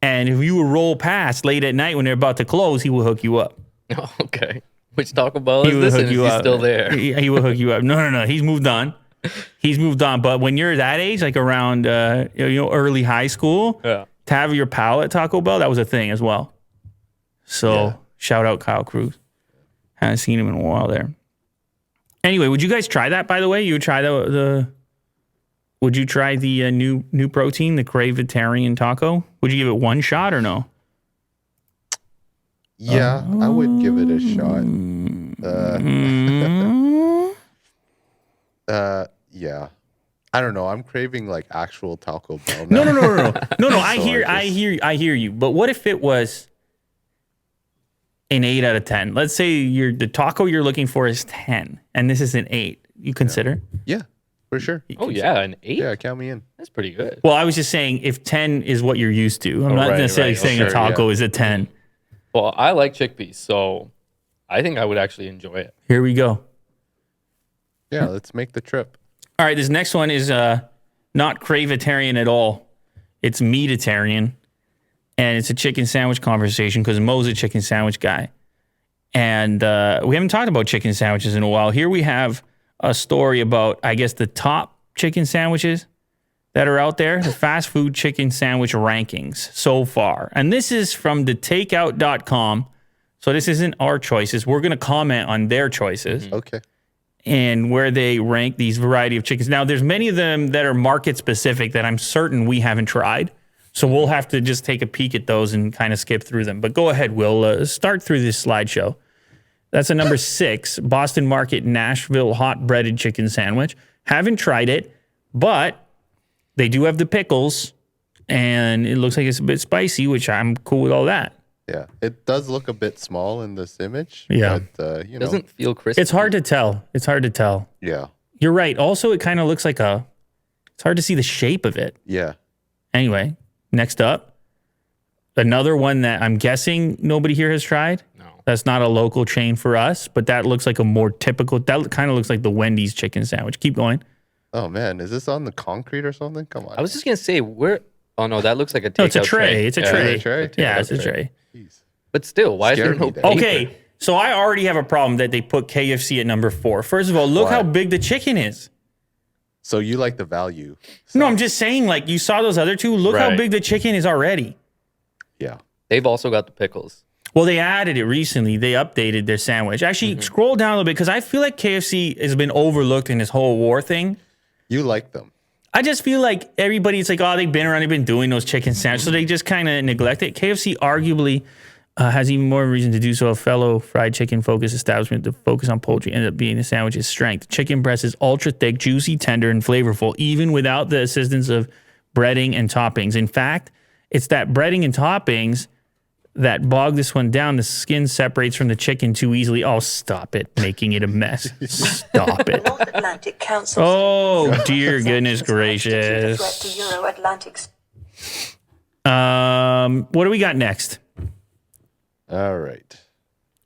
And if you would roll past late at night when they're about to close, he will hook you up. Oh, okay. Which Taco Bell He is would this? hook And is you he up. still there? He will hook you up. No. He's moved on. He's moved on. But when you're that age, like around early high school, Yeah. to have your pal at Taco Bell, that was a thing as well. So Yeah. shout out Kyle Cruz. Haven't seen him in a while there. Anyway, would you guys try that? By the way, you would try Would you try the new protein, the Cravitarian taco? Would you give it one shot or no? Yeah, I would give it a shot. Yeah. I don't know. I'm craving like actual Taco Bell now. No. I hear you. But what if it was an 8 out of 10? Let's say the taco you're looking for is 10, and this is an 8. You consider? Yeah, for sure. Oh yeah, an 8. Yeah, count me in. That's pretty good. Well, I was just saying if 10 is what you're used to. I'm not necessarily saying a taco is a 10. Well, I like chickpeas, so I think I would actually enjoy it. Here we go. Yeah, let's make the trip. All right, this next one is not Cravitarian at all. It's Meatitarian, and it's a chicken sandwich conversation because Mo's a chicken sandwich guy. And we haven't talked about chicken sandwiches in a while. Here we have a story about, I guess, the top chicken sandwiches that are out there, the fast food chicken sandwich rankings so far. And this is from thetakeout.com. So this isn't our choices. We're going to comment on their choices. Okay. And where they rank these variety of chickens. Now, there's many of them that are market specific that I'm certain we haven't tried. So we'll have to just take a peek at those and kind of skip through them. But go ahead, Will. Start through this slideshow. That's a number 6, Boston Market Nashville hot breaded chicken sandwich. Haven't tried it, but they do have the pickles, and it looks like it's a bit spicy, which I'm cool with all that. Yeah, it does look a bit small in this image. Yeah. But, It doesn't feel crispy. It's hard to tell. Yeah. You're right. Also, it kind of looks like it's hard to see the shape of it. Yeah. Anyway, next up, another one that I'm guessing nobody here has tried. No. That's not a local chain for us, but that looks like a more typical, that kind of looks like the Wendy's chicken sandwich. Keep going. Oh, man. Is this on the concrete or something? Come on. I was just going to say, oh no, that looks like a takeout No, it's a tray. It's a Yeah. tray. Is it a tray? Yeah, it's a tray. Jeez. But still, why is there Scared me no there. paper? Okay, so I already have a problem that they put KFC at number 4. First of all, look Why? how big the chicken is. So you like the value? No, I'm just saying, like, you saw those other two. Look how Right. big the chicken is already. Yeah. They've also got the pickles. Well, they added it recently. They updated their sandwich. Actually, scroll down a little bit because I feel like KFC has been overlooked in this whole war thing. You like them. I just feel like everybody's like, oh, they've been around, they've been doing those chicken sandwiches, so they just kind of neglect it. KFC arguably has even more reason to do so. A fellow fried chicken focused establishment to focus on poultry ended up being the sandwich's strength. Chicken breast is ultra thick, juicy, tender, and flavorful, even without the assistance of breading and toppings. In fact, it's that breading and toppings that bog this one down. The skin separates from the chicken too easily. Oh, stop it, making it a mess. Stop it. North Atlantic Council. Oh, dear goodness gracious. Threat to Euro-Atlantic. What do we got next? All right.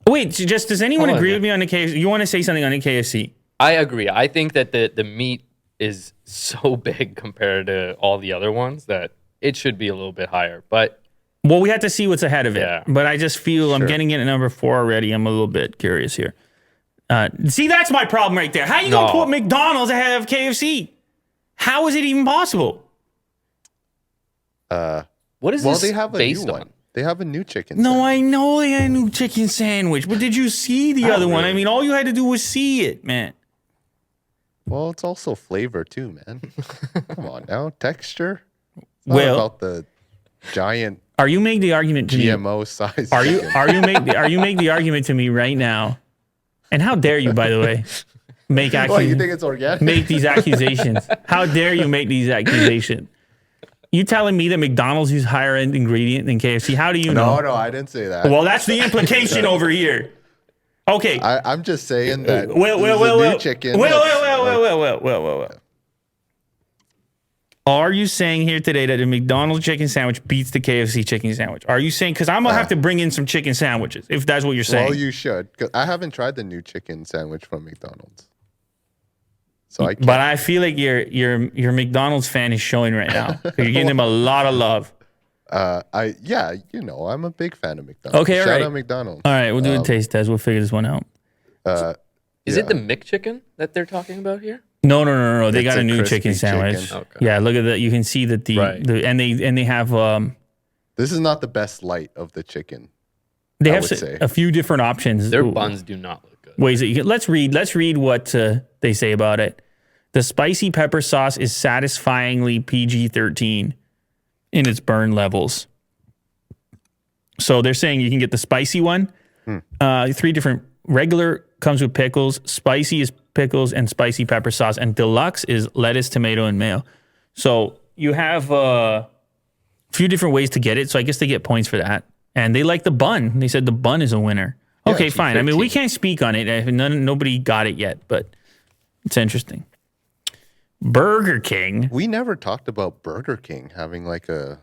Wait, just does anyone Hold on, agree yeah. with me on the KFC? You want to say something on the KFC? I agree. I think that the meat is so big compared to all the other ones that it should be a little bit higher. But Well, we have to see what's ahead of it. Yeah. But I just feel I'm Sure. getting it at number 4 already. I'm a little bit curious here. See, that's my problem right there. How you gonna No. put McDonald's ahead of KFC? How is it even possible? what is Well, this they have a based new on? one. They have a new chicken. No, sandwich. I know they had a new chicken sandwich, but did you see the other one? I mean, all you had to do was see it, man. Well, it's also flavor too, man. Come on now, texture. It's not Well- about the giant Are you making the argument to me? GMO size. Are you chicken. make the argument to me right now? And how dare you, by the way, make What, you think it's organic? make these accusations? How dare you make these accusations? You telling me that McDonald's uses higher end ingredient than KFC? How do you know? No, I didn't say that. Well, that's the implication over here. Okay. I'm just saying that. Well, this is a new chicken. Well. Are you saying here today that the McDonald's chicken sandwich beats the KFC chicken sandwich? Are you saying, because I'm going to have to bring in some chicken sandwiches, if that's what you're saying. Well, you should. 'Cause I haven't tried the new chicken sandwich from McDonald's. So I can't. But I feel like your McDonald's fan is showing right now. 'Cause you're giving them a lot of love. I'm a big fan of McDonald's. Okay, all Shout right. out McDonald's. All right, we'll do a taste test. We'll figure this one out. Is it the McChicken that they're talking about here? No. They It's got a a new crispy chicken sandwich. chicken. Okay. Yeah, look at that. You can see that Right. and they have This is not the best light of the chicken. They I have would say. a few different options. Their buns do not look good. Ways that you can, let's read what they say about it. The spicy pepper sauce is satisfyingly PG-13 in its burn levels. So they're saying you can get the spicy one. 3 different. Regular comes with pickles. Spicy is pickles and spicy pepper sauce. And deluxe is lettuce, tomato, and mayo. So you have a few different ways to get it. So I guess they get points for that. And they like the bun. They said the bun is a winner. Okay, fine. I mean, we can't speak on it. Nobody got it yet, but it's interesting. Burger King. We never talked about Burger King having like a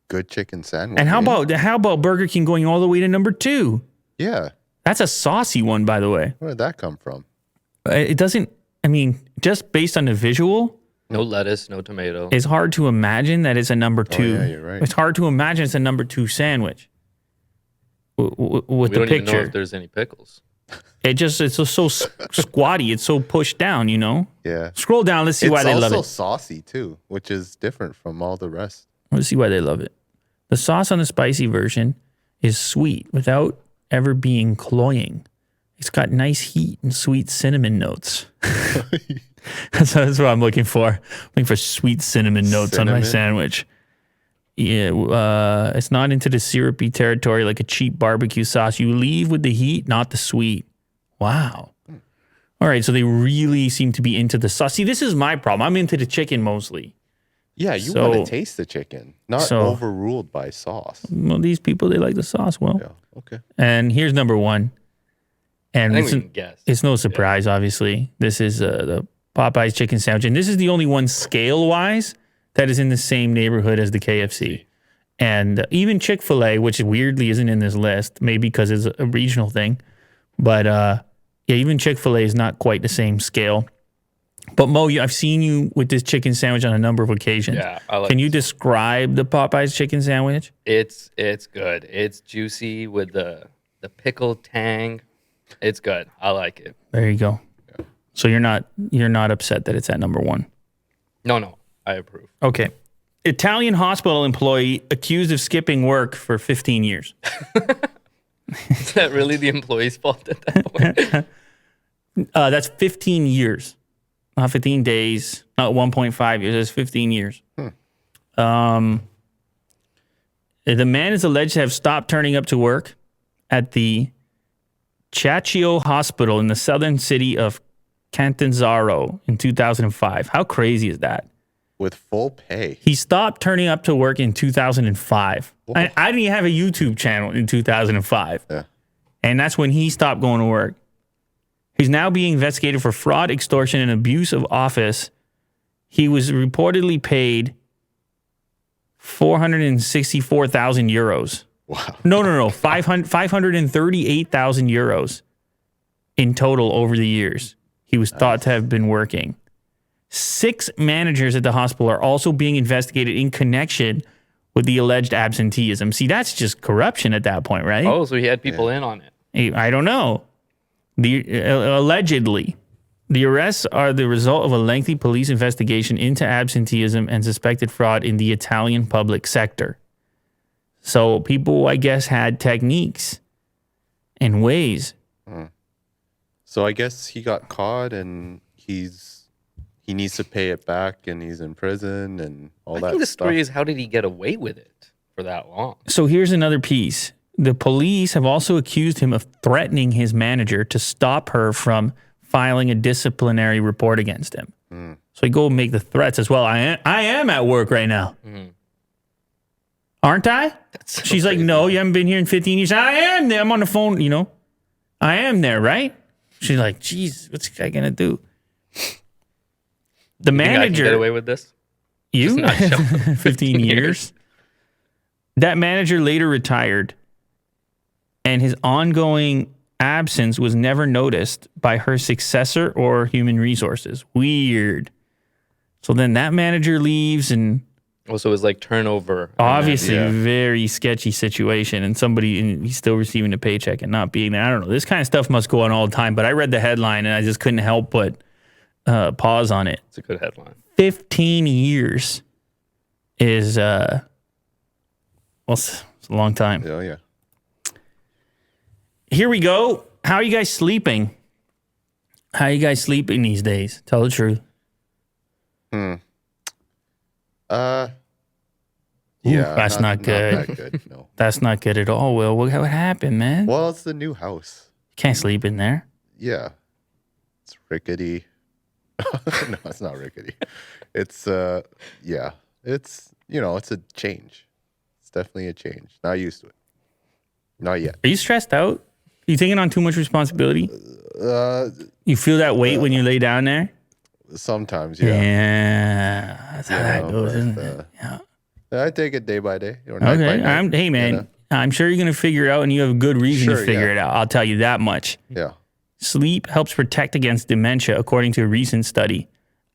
good chicken sandwich. And how about Burger King going all the way to number 2? Yeah. That's a saucy one, by the way. Where did that come from? It doesn't, I mean, just based on the visual, No lettuce, no tomato. it's hard to imagine that it's a number 2. yeah, you're right. It's hard to imagine it's a number 2 sandwich with we the don't even know picture. if there's any pickles. It's just so squatty. It's so pushed down, you know? Yeah. Scroll down. Let's see why they love It's it. also saucy too, which is different from all the rest. Let's see why they love it. The sauce on the spicy version is sweet without ever being cloying. It's got nice heat and sweet cinnamon notes. That's what I'm looking for. I'm looking for sweet cinnamon notes on my Cinnamon? sandwich. Yeah, it's not into the syrupy territory like a cheap barbecue sauce. You leave with the heat, not the sweet. Wow. All right, so they really seem to be into the sauce. See, this is my problem. I'm into the chicken mostly. Yeah, you So- want to taste the chicken, not overruled by sauce. Well, these people, they like the sauce. Well, Yeah. Okay. and here's number 1. And I think it's, we can guess. it's no surprise, obviously. This is the Popeye's chicken sandwich. And this is the only one scale-wise that is in the same neighborhood as the KFC. And even Chick-fil-A, which weirdly isn't in this list, maybe because it's a regional thing. But yeah, even Chick-fil-A is not quite the same scale. But Mo, I've seen you with this chicken sandwich on a number of occasions. Yeah, I like Can you describe the Popeye's chicken sandwich? It's good. It's juicy with the pickle tang. It's good. I like it. There you go. So you're not upset that it's at number 1. No, I approve. Okay. Italian hospital employee accused of skipping work for 15 years. Is that really the employee's fault at that point? That's 15 years. Not 15 days, not 1.5 years. That's 15 years. The man is alleged to have stopped turning up to work at the Chacchio Hospital in the southern city of Catanzaro in 2005. How crazy is that? With full pay. He stopped turning up to work in 2005. I didn't even have a YouTube channel in 2005. Yeah. And that's when he stopped going to work. He's now being investigated for fraud, extortion, and abuse of office. He was reportedly paid 464,000 euros. Wow. No. 538,000 euros in total over the years. He was thought to have been working. 6 managers at the hospital are also being investigated in connection with the alleged absenteeism. See, that's just corruption at that point, right? Oh, so he had people in on it. I don't know. Allegedly, the arrests are the result of a lengthy police investigation into absenteeism and suspected fraud in the Italian public sector. So people, I guess, had techniques and ways. So I guess he got caught and he needs to pay it back and he's in prison and all I that think the stuff. story is, how did he get away with it for that long? So here's another piece. The police have also accused him of threatening his manager to stop her from filing a disciplinary report against him. So he go make the threats as well. I am at work right now. Aren't I? That's so She's like, crazy. no, you haven't been here in 15 years. I am there. I'm on the phone, you know. I am there, right? She's like, geez, what's this guy going to do? The You think I can manager... get away with this? You? Just not show up 15 years. That manager later retired, and his ongoing absence was never noticed by her successor or human resources. Weird. So then that manager leaves, and Also, it was like turnover. obviously yeah. very sketchy situation, and he's still receiving a paycheck and not being there. I don't know. This kind of stuff must go on all the time, but I read the headline, and I just couldn't help but pause on it. It's a good headline. 15 years is, well, it's a long time. Yeah. here we go. How are you guys sleeping? How are you guys sleeping these days? Tell the truth. Yeah, that's not good. Not that good. No. That's not good at all, Will. What happened, man? Well, it's the new house. Can't sleep in there. Yeah, it's rickety. No, it's not rickety. It's yeah, it's it's a change. It's definitely a change. Not used to it. Not yet. Are you stressed out? You taking on too much responsibility? You feel that weight when you lay down there? Sometimes, yeah. Yeah, that's how that goes, but, isn't it? Yeah. I take it day by day or night by Okay. night. Hey, man, I'm sure you're going to figure it out, and you have a good reason to Sure, figure yeah. it out. I'll tell you that much. Yeah. Sleep helps protect against dementia, according to a recent study.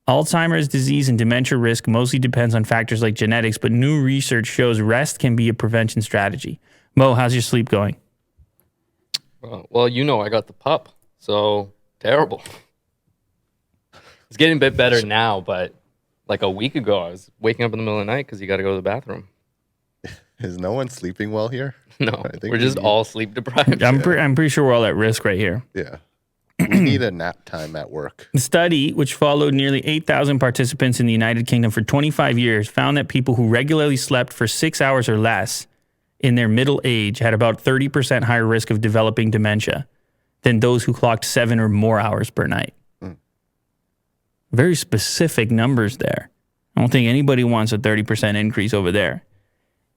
Alzheimer's disease and dementia risk mostly depends on factors like genetics, but new research shows rest can be a prevention strategy. Mo, how's your sleep going? Well, I got the pup, so terrible. It's getting a bit better now, but like a week ago, I was waking up in the middle of the night because you got to go to the bathroom. Is no one sleeping well here? No, I think we're just all sleep deprived. I'm pretty sure we're all at risk right here. Yeah. We need a nap time at work. The study, which followed nearly 8,000 participants in the United Kingdom for 25 years, found that people who regularly slept for 6 hours or less in their middle age had about 30% higher risk of developing dementia than those who clocked 7 or more hours per night. Very specific numbers there. I don't think anybody wants a 30% increase over there.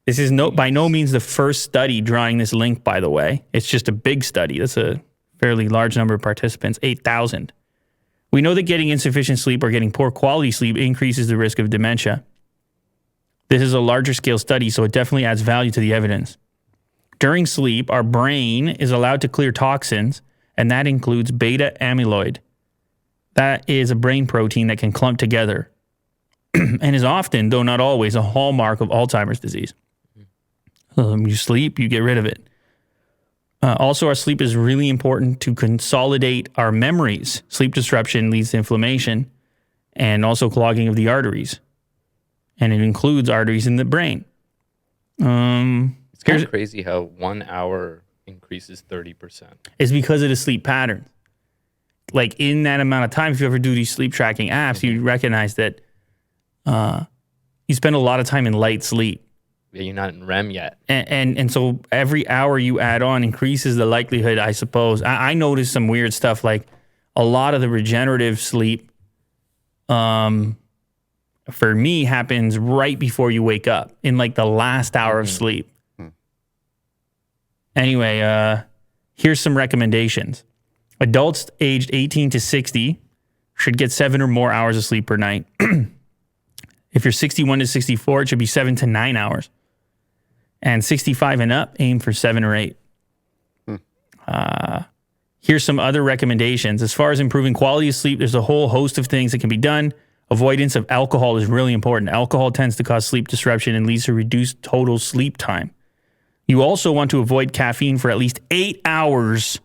This is by no means the first study drawing this link, by the way. It's just a big study. That's a fairly large number of participants, 8,000. We know that getting insufficient sleep or getting poor quality sleep increases the risk of dementia. This is a larger scale study, so it definitely adds value to the evidence. During sleep, our brain is allowed to clear toxins, and that includes beta amyloid. That is a brain protein that can clump together and is often, though not always, a hallmark of Alzheimer's disease. You sleep, you get rid of it. Also, our sleep is really important to consolidate our memories. Sleep disruption leads to inflammation and also clogging of the arteries. And it includes arteries in the brain. It's kind of crazy how 1 hour increases 30%. It's because of the sleep pattern. Like in that amount of time, if you ever do these sleep tracking apps, you recognize that you spend a lot of time in light sleep. Yeah, you're not in REM yet. And so every hour you add on increases the likelihood, I suppose. I noticed some weird stuff, like a lot of the regenerative sleep for me happens right before you wake up, in like the last hour of sleep. Anyway, here's some recommendations. Adults aged 18 to 60 should get 7 or more hours of sleep per night. If you're 61 to 64, it should be 7 to 9 hours. And 65 and up, aim for 7 or 8. Here's some other recommendations. As far as improving quality of sleep, there's a whole host of things that can be done. Avoidance of alcohol is really important. Alcohol tends to cause sleep disruption and leads to reduced total sleep time. You also want to avoid caffeine for at least 8 hours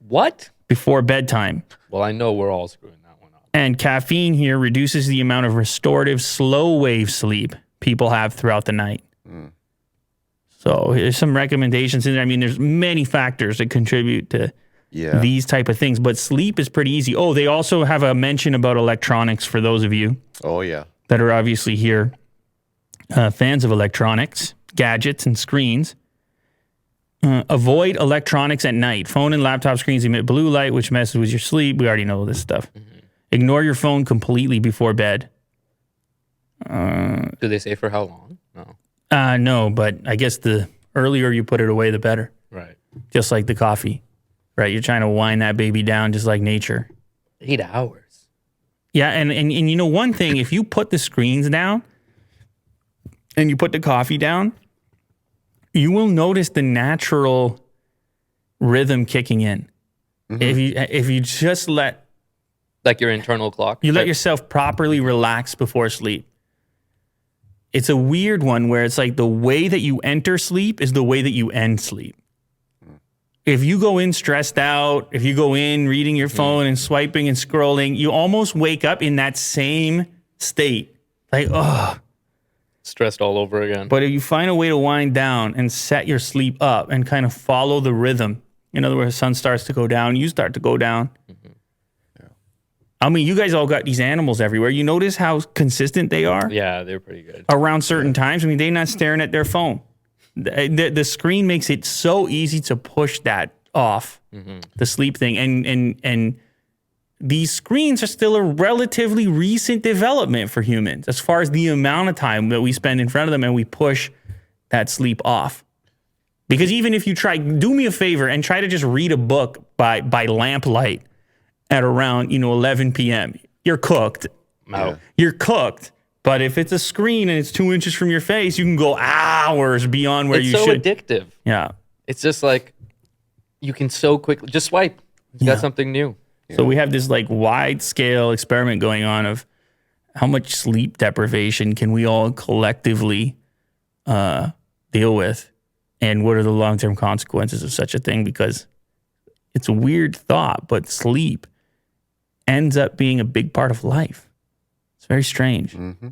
What? before bedtime. Well, I know we're all screwing that one up. And caffeine here reduces the amount of restorative slow wave sleep people have throughout the night. So here's some recommendations in there. I mean, there's many factors that contribute to these type of things, but sleep is pretty easy. Oh, they also have a mention about electronics for those of you that are obviously here, fans of electronics, gadgets, and screens. Avoid electronics at night. Phone and laptop screens emit blue light, which messes with your sleep. We already know this stuff. Ignore your phone completely before bed. Do they say for how long? No. No, but I guess the earlier you put it away, the better. Right. Just like the coffee, right? You're trying to wind that baby down just like nature. 8 hours. Yeah, and you know one thing, if you put the screens down and you put the coffee down, you will notice the natural rhythm kicking in. If you just let Like your internal clock? let yourself properly relax before sleep. It's a weird one where it's like the way that you enter sleep is the way that you end sleep. If you go in stressed out, if you go in reading your phone and swiping and scrolling, you almost wake up in that same state. Like, oh. Stressed all over again. But if you find a way to wind down and set your sleep up and kind of follow the rhythm In other words, the sun starts to go down, you start to go down. I mean, you guys all got these animals everywhere. You notice how consistent they are Yeah, they're pretty good. around certain times. I mean, they're not staring at their phone. The screen makes it so easy to push that off, the sleep thing. And these screens are still a relatively recent development for humans as far as the amount of time that we spend in front of them and we push that sleep off. Because even if you try, do me a favor and try to just read a book by lamplight at around 11 p.m. You're cooked. Out. You're cooked. But if it's a screen and it's 2 inches from your face, you can go hours beyond where It's you so should. addictive. Yeah. It's just like you can so quickly just swipe. It's got something new. So we have this like wide scale experiment going on of how much sleep deprivation can we all collectively deal with, and what are the long term consequences of such a thing? Because it's a weird thought, but sleep ends up being a big part of life. It's very strange. Mm-hmm.